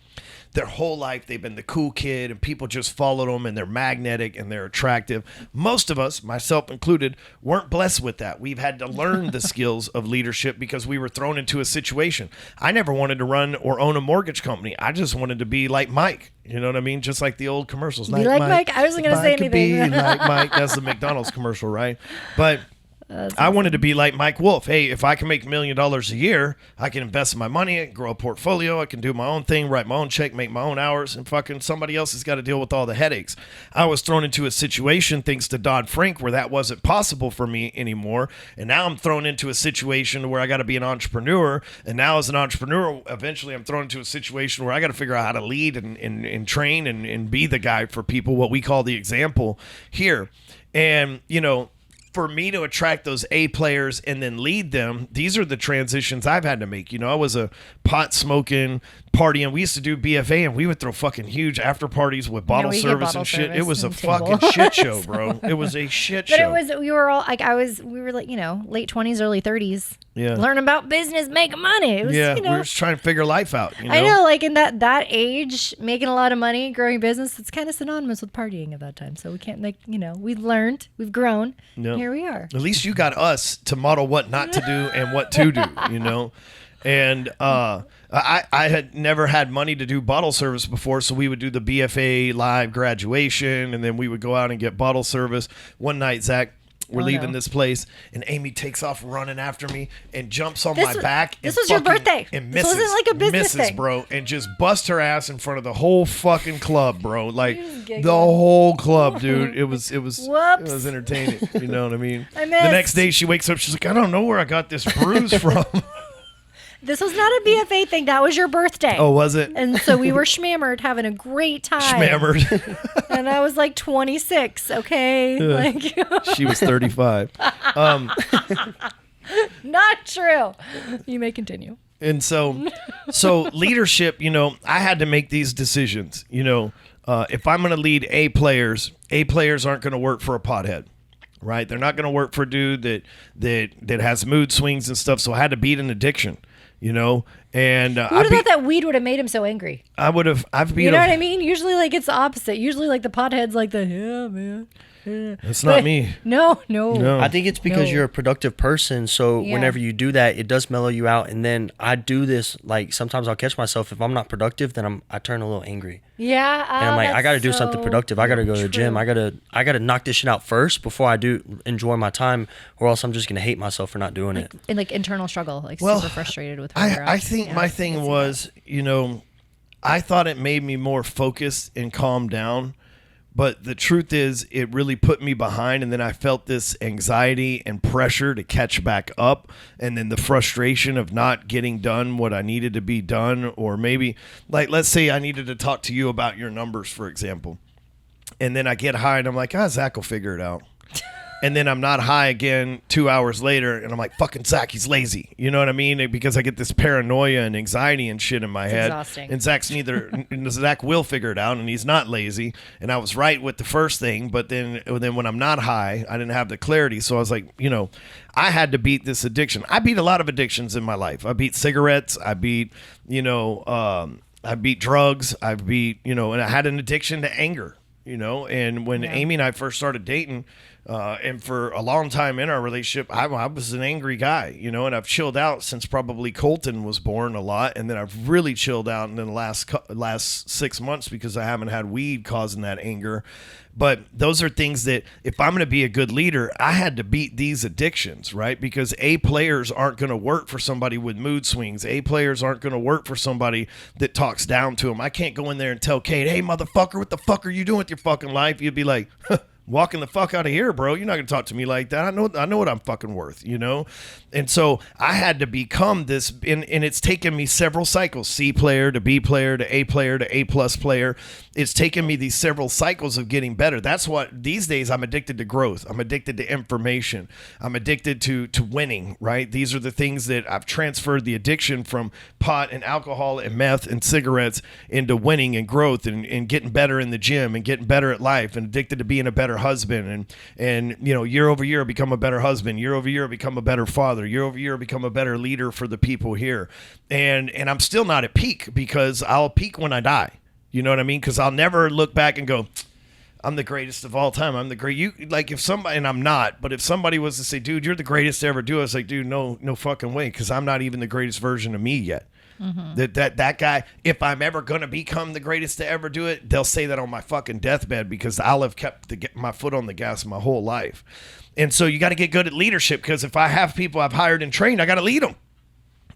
their whole life they've been the cool kid and people just followed them and they're magnetic and they're attractive. Most of us, myself included, weren't blessed with that. We've had to learn the skills of leadership because we were thrown into a situation. I never wanted to run or own a mortgage company. I just wanted to be like Mike. You know what I mean? Just like the old commercials. Be like Mike. I wasn't going to say anything. Be like Mike. That's the McDonald's commercial, right? But I wanted to be like Mike Wolf. Hey, if I can make $1 million a year, I can invest my money, I can grow a portfolio, I can do my own thing, write my own check, make my own hours, and fucking somebody else has got to deal with all the headaches. I was thrown into a situation thanks to Dodd-Frank where that wasn't possible for me anymore. And now I'm thrown into a situation where I got to be an entrepreneur. And now as an entrepreneur, eventually I'm thrown into a situation where I got to figure out how to lead and train and be the guy for people, what we call the example here. And, you know, for me to attract those A players and then lead them, these are the transitions I've had to make. You know, I was a pot smoking, partying. We used to do BFA and we would throw fucking huge after parties with bottle service and shit. It was a fucking shit show, bro. It was a shit show. But we were all like, we were like, you know, late 20s, early 30s. Yeah. Learn about business, making money. It was, yeah, you know, we were just trying to figure life out. You know? I know, like in that age, making a lot of money, growing business, it's kind of synonymous with partying at that time. So we can't make, you know, we've learned, we've grown. Yep. Here we are. At least you got us to model what not to do and what to do, you know? And I had never had money to do bottle service before, so we would do the BFA live graduation, and then we would go out and get bottle service. One night, Zach, we're leaving this place, and Amy takes off running after me and jumps on my back. This was your birthday. And this misses, wasn't like a business thing, bro, and just bust her ass in front of the whole fucking club, bro. Like the whole club, dude. It was entertaining. You know what I mean? The next day she wakes up, she's like, I don't know where I got this bruise from. This was not a BFA thing. That was your birthday. Oh, was it? And so we were schmammered, having a great time. Schmammered. And I was like 26, okay? Like She was 35. Not true. You may continue. And so leadership, I had to make these decisions. If I'm going to lead A players aren't going to work for a pothead, right? They're not going to work for a dude that has mood swings and stuff. So I had to beat an addiction, And Who would have thought that weed would have made him so angry? I've beat. You know what I mean? Usually, like it's the opposite. Usually, like the pothead's like yeah, man. It's not me. No. I think it's because you're a productive person. So whenever you do that, it does mellow you out. And then I do this, like sometimes I'll catch myself if I'm not productive, then I turn a little angry. Yeah. And I'm like, I got to do something productive. I got to go to the gym. I got to knock this shit out first before I do enjoy my time, or else I'm just going to hate myself for not doing it. And like internal struggle, like super frustrated with where you're at. I think my thing was, I thought it made me more focused and calm down. But the truth is, it really put me behind, and then I felt this anxiety and pressure to catch back up, and then the frustration of not getting done what I needed to be done, or maybe, like, let's say I needed to talk to you about your numbers, for example, and then I get high, and I'm like, Zach will figure it out. And then I'm not high again 2 hours later, and I'm like, fucking Zach, he's lazy. You know what I mean? Because I get this paranoia and anxiety and shit in my head. Exhausting. And Zach will figure it out, and he's not lazy. And I was right with the first thing, but then when I'm not high, I didn't have the clarity. So I was like, I had to beat this addiction. I beat a lot of addictions in my life. I beat cigarettes. I beat, I beat drugs. I beat, and I had an addiction to anger, And when Amy and I first started dating, and for a long time in our relationship, I was an angry guy, and I've chilled out since probably Colton was born a lot. And then I've really chilled out in the last 6 months because I haven't had weed causing that anger. But those are things that if I'm going to be a good leader, I had to beat these addictions, right? Because A players aren't going to work for somebody with mood swings. A players aren't going to work for somebody that talks down to them. I can't go in there and tell Kate, hey, motherfucker, what the fuck are you doing with your fucking life? You'd be like, walking the fuck out of here, bro. You're not going to talk to me like that. I know what I'm fucking worth, And so I had to become this, and it's taken me several cycles, C player to B player to A plus player. It's taken me these several cycles of getting better. That's what, these days, I'm addicted to growth. I'm addicted to information. I'm addicted to winning, right? These are the things that I've transferred the addiction from pot and alcohol and meth and cigarettes into winning and growth and getting better in the gym and getting better at life, and addicted to being a better husband and year over year become a better husband, year over year become a better father, year over year become a better leader for the people here. And I'm still not at peak, because I'll peak when I die. You know what I mean? Because I'll never look back and go, I'm the greatest of all time. I'm the great. If somebody, and I'm not, but if somebody was to say, dude, you're the greatest to ever do it, I was like, dude, no fucking way, because I'm not even the greatest version of me yet. Mm-hmm. That guy, if I'm ever going to become the greatest to ever do it, they'll say that on my fucking deathbed, because I'll have kept my foot on the gas my whole life. And so you got to get good at leadership, because if I have people I've hired and trained, I got to lead them.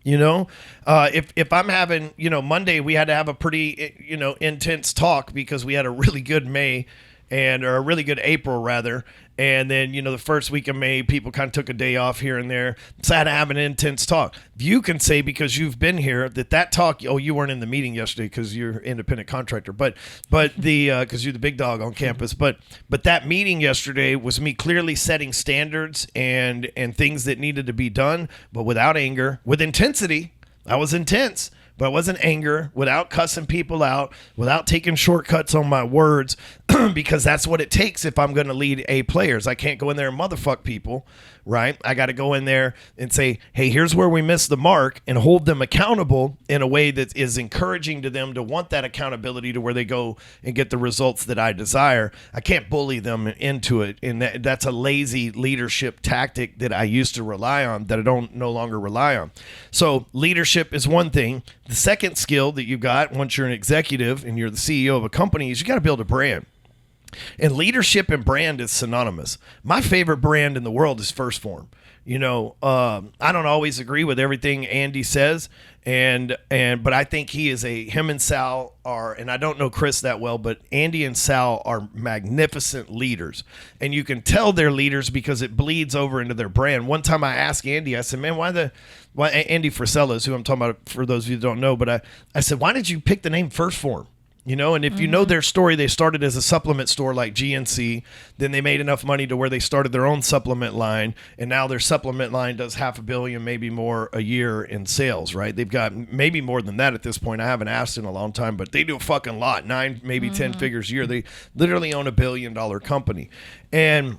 If I'm having, Monday, we had to have a pretty, intense talk, because we had a really good May or a really good April rather. And then, the first week of May, people kind of took a day off here and there. So I had to have an intense talk. You can say, because you've been here, that talk, you weren't in the meeting yesterday because you're an independent contractor, but because you're the big dog on campus. But that meeting yesterday was me clearly setting standards and things that needed to be done, but without anger, with intensity. I was intense, but I wasn't anger, without cussing people out, without taking shortcuts on my words, because that's what it takes if I'm going to lead A players. I can't go in there and motherfuck people, right? I got to go in there and say, hey, here's where we missed the mark, and hold them accountable in a way that is encouraging to them to want that accountability to where they go and get the results that I desire. I can't bully them into it, and that's a lazy leadership tactic that I used to rely on that I don't no longer rely on. So leadership is one thing. The second skill that you got once you're an executive and you're the CEO of a company is you got to build a brand. And leadership and brand is synonymous. My favorite brand in the world is First Form. I don't always agree with everything Andy says, but I think him and Sal are, and I don't know Chris that well, but Andy and Sal are magnificent leaders, and you can tell they're leaders because it bleeds over into their brand. One time I asked Andy, I said, man, why Andy Frisella is who I'm talking about, for those of you who don't know, but I said, why did you pick the name First Form? And if you know their story, they started as a supplement store like GNC. Then they made enough money to where they started their own supplement line. And now their supplement line does $500 million, maybe more a year in sales, right? They've got maybe more than that at this point. I haven't asked in a long time, but they do a fucking lot, 9, maybe 10 figures a year. They literally own $1 billion company. And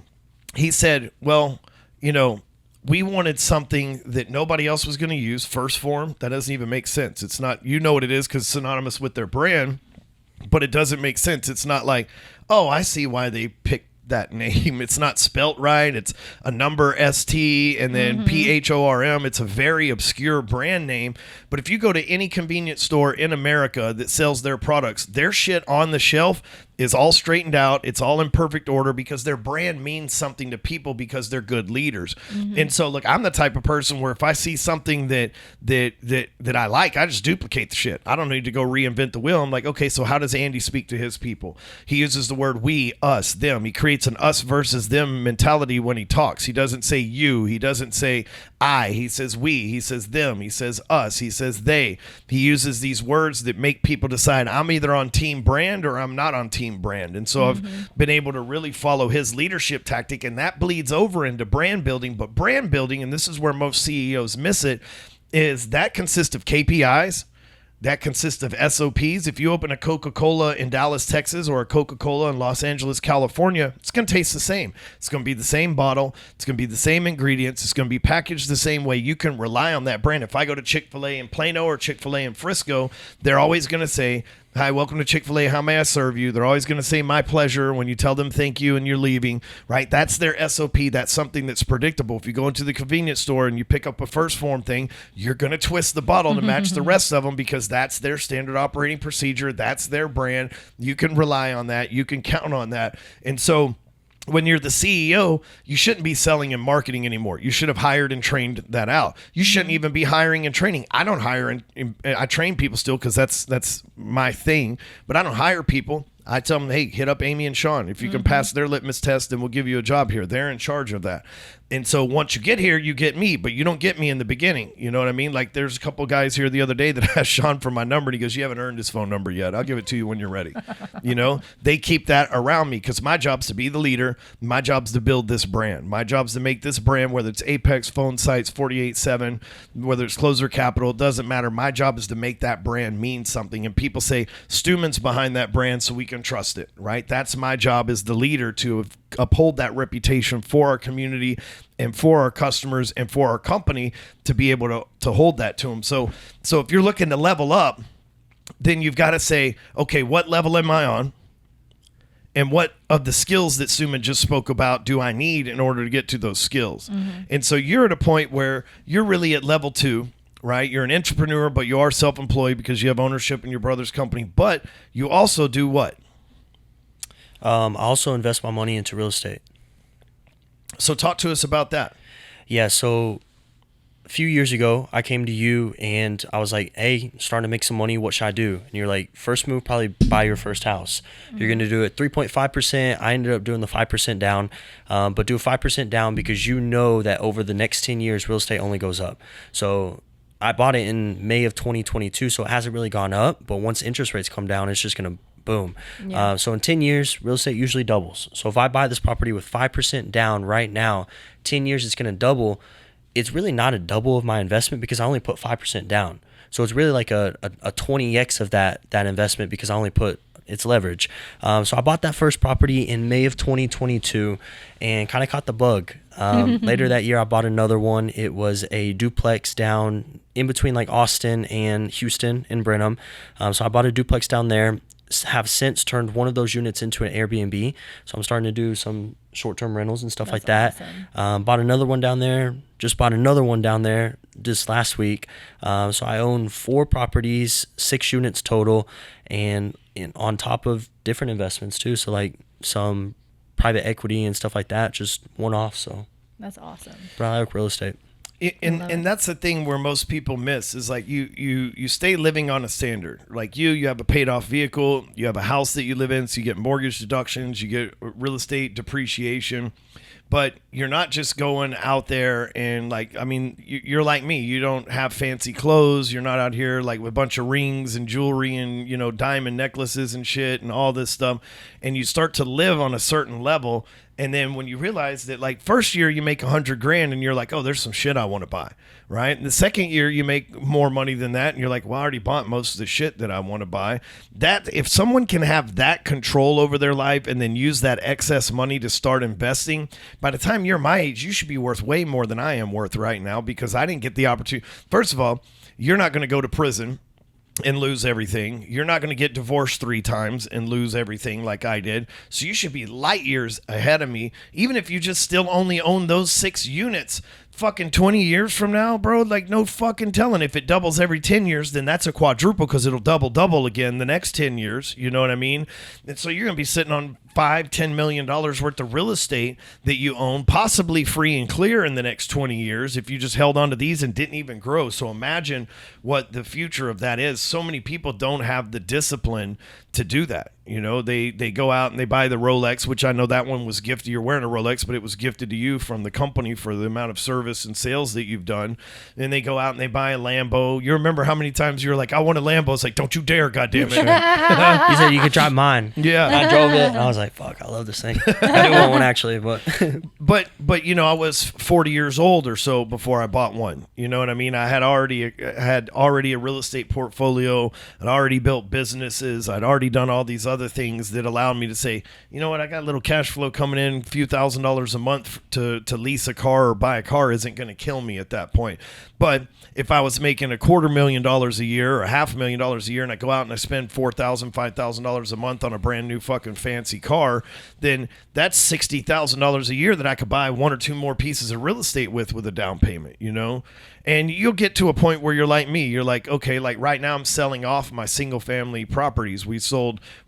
he said, well, we wanted something that nobody else was going to use. First Form, that doesn't even make sense. It's not, what it is because it's synonymous with their brand. But it doesn't make sense. It's not like, oh, I see why they picked that name. It's not spelt right. It's a number ST and then PHORM. It's a very obscure brand name. But if you go to any convenience store in America that sells their products, their shit on the shelf is all straightened out. It's all in perfect order because their brand means something to people because they're good leaders. And so, look, I'm the type of person where if I see something that I like, I just duplicate the shit. I don't need to go reinvent the wheel. I'm like, okay, so how does Andy speak to his people? He uses the word we, us, them. He creates an us versus them mentality when he talks. He doesn't say you. He doesn't say I. He says we. He says them. He says us. He says they. He uses these words that make people decide I'm either on team brand or I'm not on team brand. And so I've been able to really follow his leadership tactic, and that bleeds over into brand building. But brand building, and this is where most CEOs miss it, is that consists of KPIs. That consists of SOPs. If you open a Coca-Cola in Dallas, Texas, or a Coca-Cola in Los Angeles, California, it's going to taste the same. It's going to be the same bottle. It's going to be the same ingredients. It's going to be packaged the same way. You can rely on that brand. If I go to Chick-fil-A in Plano or Chick-fil-A in Frisco, they're always going to say, hi, welcome to Chick-fil-A. How may I serve you? They're always going to say my pleasure when you tell them thank you and you're leaving, right? That's their SOP. That's something that's predictable. If you go into the convenience store and you pick up a First Form thing, you're going to twist the bottle to match the rest of them because that's their standard operating procedure. That's their brand. You can rely on that. You can count on that. And so when you're the CEO, you shouldn't be selling and marketing anymore. You should have hired and trained that out. You shouldn't even be hiring and training. I don't hire and I train people still because that's my thing, but I don't hire people. I tell them, hey, hit up Amy and Sean. If you can pass their litmus test, then we'll give you a job here. They're in charge of that. And so once you get here, you get me, but you don't get me in the beginning. You know what I mean? Like there's a couple guys here the other day that asked Sean for my number, and he goes, you haven't earned his phone number yet. I'll give it to you when you're ready. They keep that around me because my job's to be the leader. My job's to build this brand. My job's to make this brand, whether it's Apex, Phone Sites, 48/7, whether it's Closer Capital, it doesn't matter. My job is to make that brand mean something. And people say, Stewman's behind that brand so we can trust it, right? That's my job as the leader to uphold that reputation for our community and for our customers and for our company to be able to hold that to them. So if you're looking to level up, then you've got to say, okay, what level am I on? And what of the skills that Stewman just spoke about do I need in order to get to those skills? And so you're at a point where you're really at level 2, right? You're an entrepreneur, but you are self-employed because you have ownership in your brother's company. But you also do what? I also invest my money into real estate. So talk to us about that. Yeah, so a few years ago, I came to you and I was like, hey, starting to make some money. What should I do? And you're like, first move, probably buy your first house. You're going to do it 3.5%. I ended up doing the 5% down, but do a 5% down because you know that over the next 10 years, real estate only goes up. So I bought it in May of 2022, so it hasn't really gone up. But once interest rates come down, it's just going to boom. Yeah. So in 10 years, real estate usually doubles. So if I buy this property with 5% down right now, 10 years it's going to double. It's really not a double of my investment because I only put 5% down. So it's really like a 20x of that investment because I only put its leverage. So I bought that first property in May of 2022 and kind of caught the bug. Later that year, I bought another one. It was a duplex down in between like Austin and Houston in Brenham. So I bought a duplex down there. Have since turned one of those units into an Airbnb. So I'm starting to do some short-term rentals and stuff like that. Awesome. Bought another one down there. Just bought another one down there just last week. So I own 4 properties, 6 units total, and on top of different investments too. So like some private equity and stuff like that, just one-off. So That's awesome. But I like real estate. And that's the thing where most people miss is like you stay living on a standard. Like you have a paid off vehicle, you have a house that you live in, so you get mortgage deductions, you get real estate depreciation. But you're not just going out there and like, I mean, you're like me. You don't have fancy clothes. You're not out here like with a bunch of rings and jewelry and, you know, diamond necklaces and shit and all this stuff. And you start to live on a certain level. And then when you realize that like first year you make $100,000 and you're like, oh, there's some shit I want to buy. Right. And the second year you make more money than that. And you're like, well, I already bought most of the shit that I want to buy. That if someone can have that control over their life and then use that excess money to start investing, by the time you're my age, you should be worth way more than I am worth right now because I didn't get the opportunity. First of all, you're not going to go to prison and lose everything. You're not going to get divorced 3 times and lose everything like I did. So you should be light years ahead of me. Even if you just still only own those 6 units, fucking 20 years from now, bro, like no fucking telling. If it doubles every 10 years, then that's a quadruple because it'll double again the next 10 years. You know what I mean? And so you're going to be sitting on $5-10 million worth of real estate that you own, possibly free and clear in the next 20 years if you just held on to these and didn't even grow. So imagine what the future of that is. So many people don't have the discipline to do that. You know, they go out and they buy the Rolex, which I know that one was gifted. You're wearing a Rolex, but it was gifted to you from the company for the amount of service and sales that you've done. And they go out and they buy a Lambo. You remember how many times you were like, I want a Lambo. It's like, don't you dare, goddamn it. He said you could drive mine. Yeah. I drove it and I was like, fuck, I love this thing. I do want one actually, but but you know, I was 40 years old or so before I bought one. You know what I mean? I had already a real estate portfolio. I'd already built businesses. I'd already done all these other things that allowed me to say, you know what, I got a little cash flow coming in, a few $1,000s a month to lease a car or buy a car isn't going to kill me at that point. But if I was making $250,000 a year or $500,000 a year and I go out and I spend $4,000, $5,000 a month on a brand new fucking fancy car, then that's $60,000 a year that I could buy 1 or 2 more pieces of real estate with a down payment, you know? And you'll get to a point where you're like me. You're like, okay, like right now I'm selling off my single family properties. We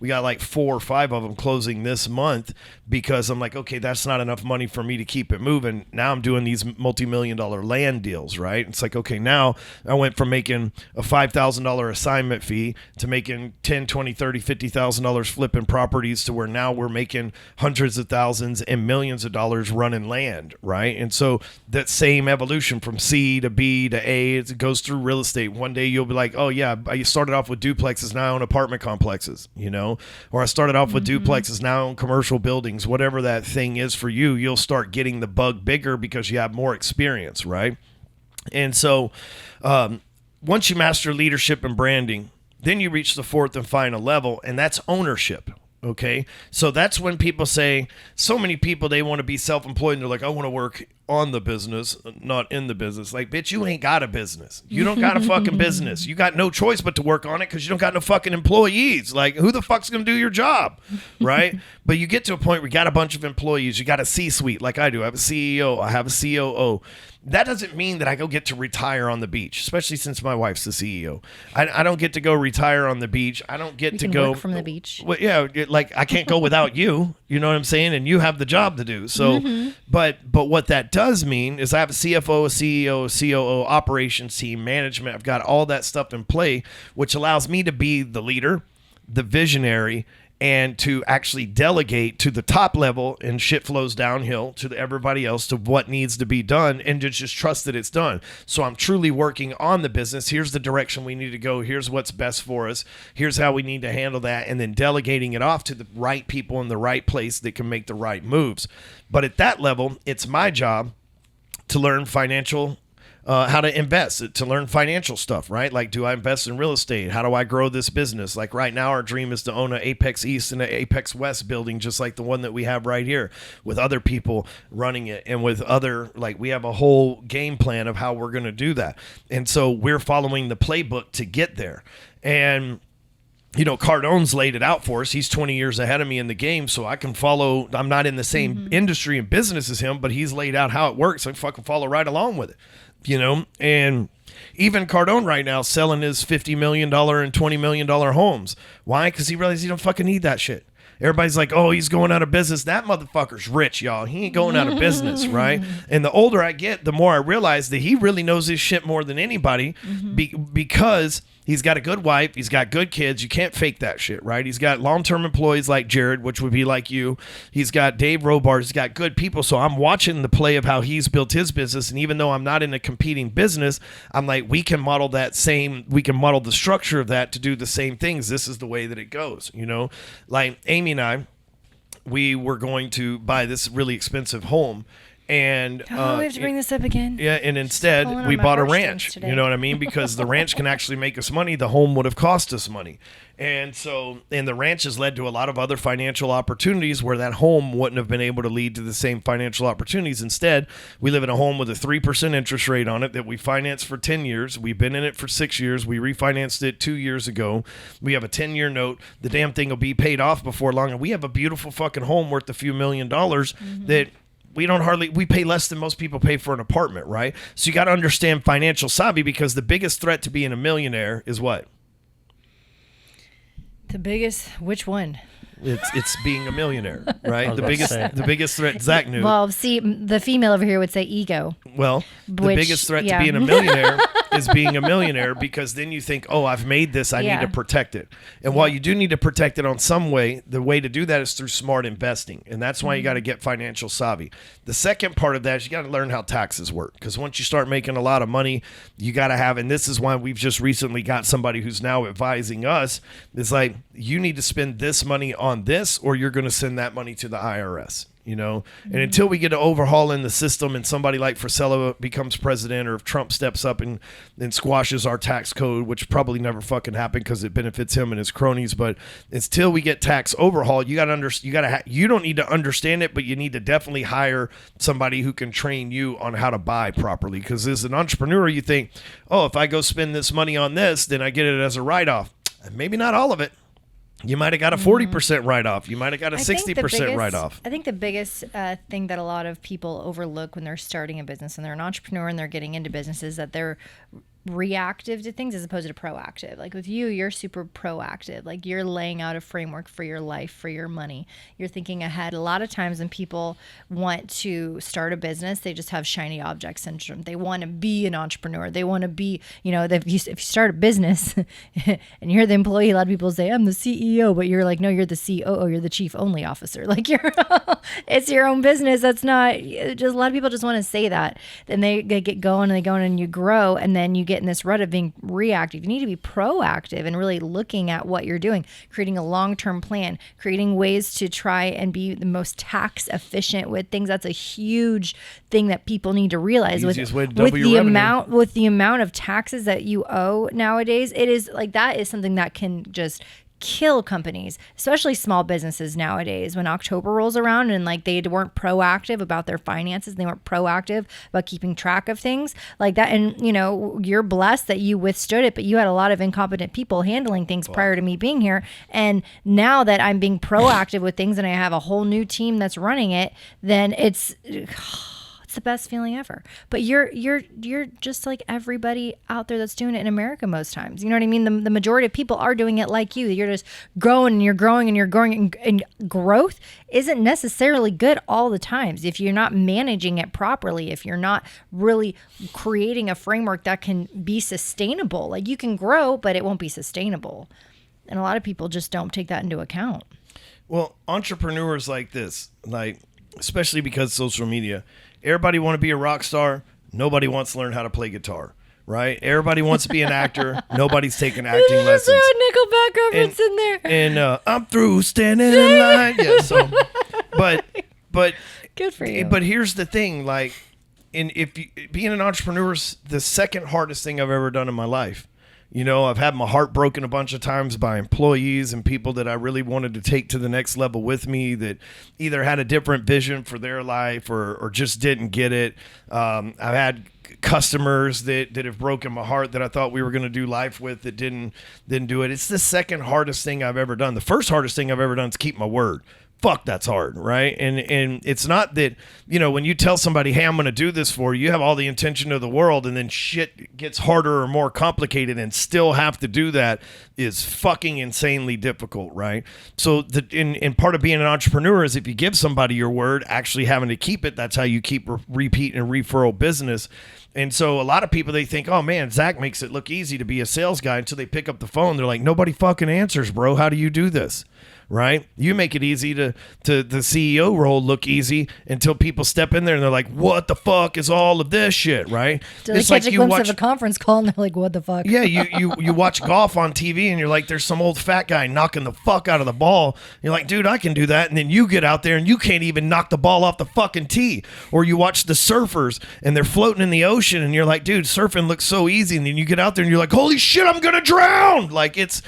got like 4 or 5 of them closing this month because I'm like, okay, that's not enough money for me to keep it moving. Now I'm doing these multi-million-dollar land deals, right? It's like, okay, now I went from making a $5,000 assignment fee to making $10, $20, $30, $50,000 flipping properties to where now we're making hundreds of thousands and millions of dollars running land, right? And so that same evolution from C to B to A, it goes through real estate. One day you'll be like, oh yeah, I started off with duplexes, now I own apartment complexes, you know? Or I started off with duplexes, now I own commercial buildings. Whatever that thing is for you, you'll start getting the bug bigger because you have more experience, right? And so once you master leadership and branding, then you reach the 4th and final level, and that's ownership. Okay, so that's when people say, so many people, they want to be self-employed and they're like, I want to work on the business, not in the business. Like, bitch, you ain't got a business. You don't got a fucking business. You got no choice but to work on it because you don't got no fucking employees. Like, who the fuck's going to do your job, right? But you get to a point where you got a bunch of employees. You got a C-suite like I do. I have a CEO. I have a COO. That doesn't mean that I go get to retire on the beach, especially since my wife's the CEO. I don't get to go retire on the beach. I don't get to go work from the beach. Well, yeah, like I can't go without you. You know what I'm saying? And you have the job to do. So, but what that does mean is I have a CFO, a CEO, a COO, operations team, management. I've got all that stuff in play, which allows me to be the leader, the visionary, and to actually delegate to the top level, and shit flows downhill to everybody else to what needs to be done, and to just trust that it's done. So I'm truly working on the business. Here's the direction we need to go. Here's what's best for us. Here's how we need to handle that, and then delegating it off to the right people in the right place that can make the right moves. But at that level, it's my job to learn how to invest, to learn financial stuff, right? Like, do I invest in real estate? How do I grow this business? Like right now, our dream is to own an Apex East and an Apex West building, just like the one that we have right here, with other people running it, and with other, like, we have a whole game plan of how we're going to do that. And so we're following the playbook to get there. And you know, Cardone's laid it out for us. He's 20 years ahead of me in the game, so I can follow. I'm not in the same industry and business as him, but he's laid out how it works. So I fucking follow right along with it, you know? And even Cardone right now selling his $50 million and $20 million homes. Why? Because he realizes he don't fucking need that shit. Everybody's like, oh, he's going out of business. That motherfucker's rich, y'all. He ain't going out of business, right? And the older I get, the more I realize that he really knows his shit more than anybody because he's got a good wife. He's got good kids. You can't fake that shit, right? He's got long-term employees like Jared, which would be like you. He's got Dave Robar. He's got good people. So I'm watching the play of how he's built his business. And even though I'm not in a competing business, I'm like, we can model the structure of that to do the same things. This is the way that it goes, you know? Like Amy and I, we were going to buy this really expensive home. And we have to bring this up again. Yeah, and instead we bought a ranch. You know what I mean? Because the ranch can actually make us money. The home would have cost us money. And the ranch has led to a lot of other financial opportunities where that home wouldn't have been able to lead to the same financial opportunities. Instead, we live in a home with a 3% interest rate on it that we financed for 10 years. We've been in it for 6 years. We refinanced it 2 years ago. We have a 10-year note. The damn thing will be paid off before long. And we have a beautiful fucking home worth a few $1 million that we pay less than most people pay for an apartment, right? So you got to understand financial savvy, because the biggest threat to being a millionaire is what? Which one? It's being a millionaire, right? The biggest threat, Zach knew. Well, see, the female over here would say ego. Well, the biggest threat to being a millionaire is being a millionaire, because then you think, oh, I've made this, I need to protect it. And while you do need to protect it on some way, the way to do that is through smart investing. And that's why you got to get financial savvy. The second part of that is you got to learn how taxes work, because once you start making a lot of money, you got to have, and this is why we've just recently got somebody who's now advising us, it's like, you need to spend this money on this, or you're going to send that money to the IRS. You know, and until we get an overhaul in the system and somebody like Frisella becomes president, or if Trump steps up and squashes our tax code, which probably never fucking happen because it benefits him and his cronies. But until we get tax overhaul, you don't need to understand it, but you need to definitely hire somebody who can train you on how to buy properly. Because as an entrepreneur, you think, oh, if I go spend this money on this, then I get it as a write-off. Maybe not all of it. You might have got a 40% write-off. You might have got a 60% write-off. I think the biggest thing that a lot of people overlook when they're starting a business and they're an entrepreneur and they're getting into business is that they're reactive to things as opposed to proactive. Like with you, you're super proactive. Like you're laying out a framework for your life, for your money. You're thinking ahead. A lot of times when people want to start a business, they just have shiny object syndrome. They want to be an entrepreneur. They want to be, if you start a business and you're the employee, a lot of people say, I'm the CEO, but you're like, no, you're the COO. You're the chief only officer. Like it's your own business. That's not just, a lot of people just want to say that. Then they get going and you grow, and then you get in this rut of being reactive. You need to be proactive and really looking at what you're doing, creating a long-term plan, creating ways to try and be the most tax efficient with things. That's a huge thing that people need to realize with the amount of taxes that you owe nowadays. It is like, that is something that can just kill companies, especially small businesses nowadays. When October rolls around and like they weren't proactive about their finances, they weren't proactive about keeping track of things like that. And you're blessed that you withstood it, but you had a lot of incompetent people handling things prior to me being here. And now that I'm being proactive with things and I have a whole new team that's running it, then it's the best feeling ever. But you're just like everybody out there that's doing it in America most times. You know what I mean? The majority of people are doing it like you. You're just growing and you're growing and you're growing, and growth isn't necessarily good all the times. If you're not managing it properly, if you're not really creating a framework that can be sustainable, like you can grow, but it won't be sustainable. And a lot of people just don't take that into account. Well, entrepreneurs like this, especially because social media, everybody want to be a rock star. Nobody wants to learn how to play guitar, right? Everybody wants to be an actor. Nobody's taking acting lessons. Throw a Nickelback reference in there. And I'm through standing in line. Yeah, so, but good for you. But here's the thing, being an entrepreneur is the second hardest thing I've ever done in my life. I've had my heart broken a bunch of times by employees and people that I really wanted to take to the next level with me that either had a different vision for their life or just didn't get it. I've had customers that have broken my heart that I thought we were going to do life with that didn't do it. It's the second hardest thing I've ever done. The first hardest thing I've ever done is keep my word. fuck, that's hard, right? And it's not that, you know, when you tell somebody, hey, I'm going to do this for you, you have all the intention of the world, and then shit gets harder or more complicated, and still have to do that is fucking insanely difficult, right? So in part of being an entrepreneur is if you give somebody your word, actually having to keep it, that's how you keep repeat and referral business. And so a lot of people, they think, oh man, Zach makes it look easy to be a sales guy, until they pick up the phone. They're like, nobody fucking answers, bro. How do you do this? Right? You make it easy to the CEO role look easy until people step in there and they're like, what the fuck is all of this shit, right? So they catch a glimpse of a conference call and they're like, what the fuck? Yeah, you watch golf on TV and you're like, there's some old fat guy knocking the fuck out of the ball. You're like, dude, I can do that. And then you get out there and you can't even knock the ball off the fucking tee. Or you watch the surfers and they're floating in the ocean and you're like, dude, surfing looks so easy. And then you get out there and you're like, holy shit, I'm gonna drown. Like it's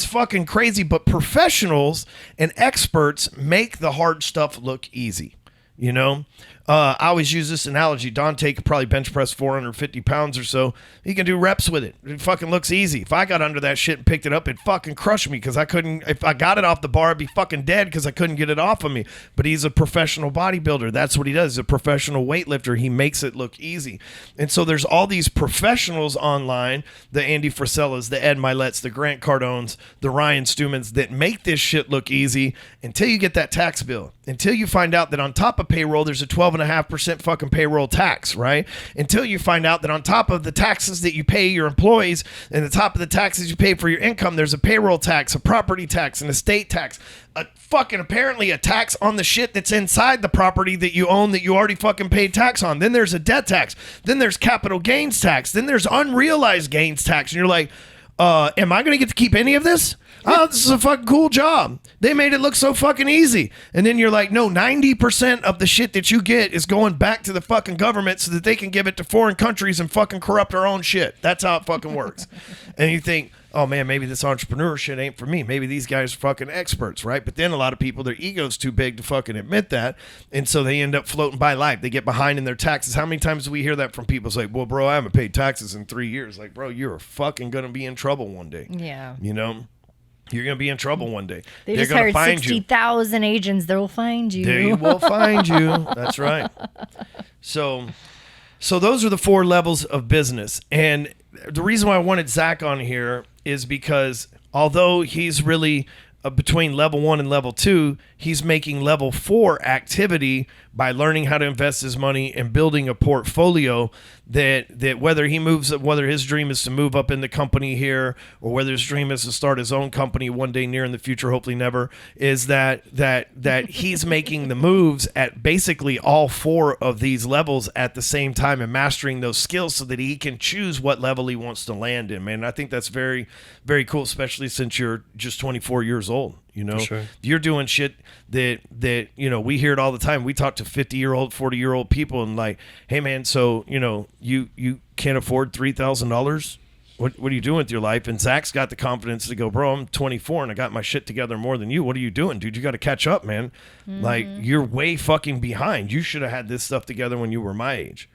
fucking crazy. But professionals and experts make the hard stuff look easy. You know, I always use this analogy. Dante could probably bench press 450 pounds or so. He can do reps with it. It fucking looks easy. If I got under that shit and picked it up, it'd fucking crush me because I couldn't. If I got it off the bar, I'd be fucking dead because I couldn't get it off of me. But he's a professional bodybuilder. That's what he does. He's a professional weightlifter. He makes it look easy. And so there's all these professionals online, the Andy Frisellas, the Ed Milet's, the Grant Cardones, the Ryan Stewmans, that make this shit look easy until you get that tax bill. Until you find out that on top of payroll, there's a 12.5% fucking payroll tax, right? Until you find out that on top of the taxes that you pay your employees and the top of the taxes you pay for your income, there's a payroll tax, a property tax, an estate tax, a fucking apparently a tax on the shit that's inside the property that you own that you already fucking paid tax on. Then there's a debt tax. Then there's capital gains tax. Then there's unrealized gains tax. And you're like, am I going to get to keep any of this? Oh, this is a fucking cool job. They made it look so fucking easy. And then you're like, no, 90% of the shit that you get is going back to the fucking government so that they can give it to foreign countries and fucking corrupt our own shit. That's how it fucking works. And you think, oh man, maybe this entrepreneur shit ain't for me. Maybe these guys are fucking experts, right? But then a lot of people, their ego's too big to fucking admit that. And so they end up floating by life. They get behind in their taxes. How many times do we hear that from people? It's like, well, bro, I haven't paid taxes in 3 years. Like, bro, you're fucking going to be in trouble one day. Yeah. You know? You're going to be in trouble one day. They They're just going to hired find 60,000 agents. They'll find you. They will find you. That's right. So those are the 4 levels of business. And the reason why I wanted Zach on here is because although he's really between level 1 and level 2, he's making level 4 activity by learning how to invest his money and building a portfolio that whether his dream is to move up in the company here or whether his dream is to start his own company one day near in the future, hopefully never, is that he's making the moves at basically all 4 of these levels at the same time and mastering those skills so that he can choose what level he wants to land in, man. I think that's very, very cool, especially since you're just 24 years old. You know, sure. You're doing shit that, you know, we hear it all the time. We talk to 50-year-old, 40-year-old people and like, hey man, so, you know, you can't afford $3,000. What are you doing with your life? And Zach's got the confidence to go, bro, I'm 24 and I got my shit together more than you. What are you doing, dude? You got to catch up, man. Mm-hmm. Like, you're way fucking behind. You should have had this stuff together when you were my age.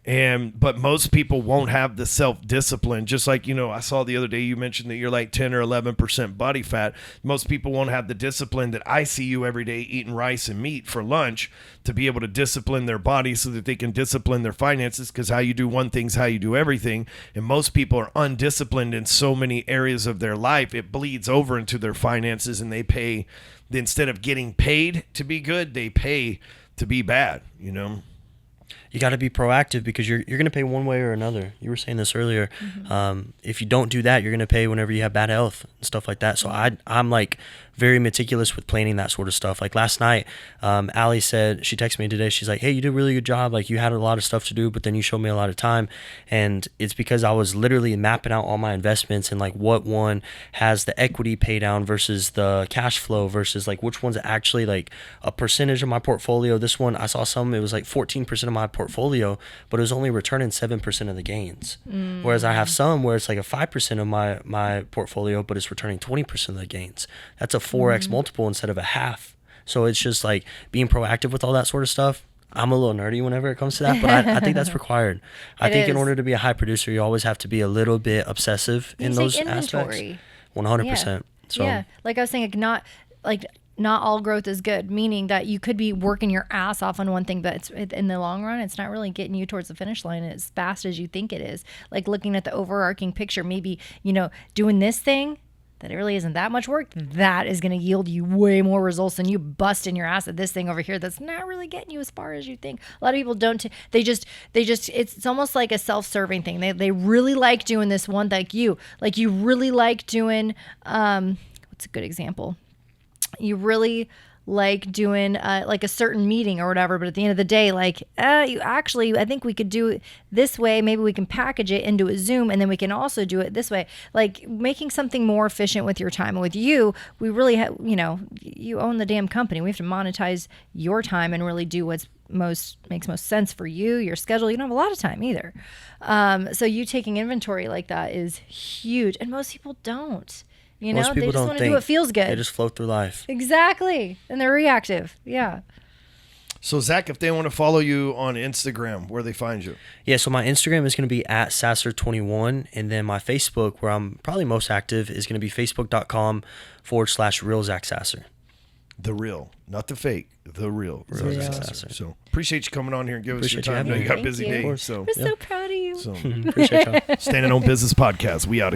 But most people won't have the self-discipline. Just like, you know, I saw the other day you mentioned that you're like 10 or 11% body fat. Most people won't have the discipline that I see you every day eating rice and meat for lunch to be able to discipline their body so that they can discipline their finances, because how you do one thing's how you do everything. And most people are undisciplined in so many areas of their life. It bleeds over into their finances and they pay, instead of getting paid to be good, they pay to be bad, you know? You got to be proactive because you're going to pay one way or another. You were saying this earlier. Mm-hmm. If you don't do that, you're going to pay whenever you have bad health and stuff like that. So I'm like very meticulous with planning that sort of stuff. Like last night, Allie said, she texted me today. She's like, hey, you did a really good job. Like you had a lot of stuff to do, but then you showed me a lot of time. And it's because I was literally mapping out all my investments and like what one has the equity pay down versus the cash flow versus like which one's actually like a percentage of my portfolio. This one, I saw some, it was like 14% of my portfolio, but it was only returning 7% of the gains. Whereas I have some where it's like a 5% of my portfolio, but it's returning 20% of the gains. That's a 4x multiple instead of a half. So it's just like being proactive with all that sort of stuff. I'm a little nerdy whenever it comes to that, but I think that's required. I think in order to be a high producer, you always have to be a little bit obsessive in those aspects. 100%. So yeah, like I was saying, like not like not all growth is good, meaning that you could be working your ass off on one thing, but it's, in the long run, it's not really getting you towards the finish line as fast as you think it is. Like looking at the overarching picture, maybe, doing this thing that it really isn't that much work, that is going to yield you way more results than you busting your ass at this thing over here that's not really getting you as far as you think. A lot of people don't, they just it's almost like a self-serving thing. They really like doing this one, like you really like doing, what's a good example? You really like doing like a certain meeting or whatever, but at the end of the day, I think we could do it this way. Maybe we can package it into a Zoom, and then we can also do it this way. Like making something more efficient with your time. And with you, we really have, you own the damn company. We have to monetize your time and really do what's makes most sense for you, your schedule. You don't have a lot of time either. So you taking inventory like that is huge, and most people don't. Most people they just don't want to think. do what feels good. They just float through life. Exactly. And they're reactive. Yeah. So, Zach, if they want to follow you on Instagram, where they find you? Yeah, so my Instagram is going to be at Sasser21. And then my Facebook, where I'm probably most active, is going to be facebook.com/real Zach Sasser. The real, not the fake, the real. Zach Sasser. Sasser. So appreciate you coming on here and giving us your Appreciate you time. I know having you me. got a Thank busy you. day. So, We're so proud of you. so Appreciate y'all. Standing on Business Podcast. We out of here.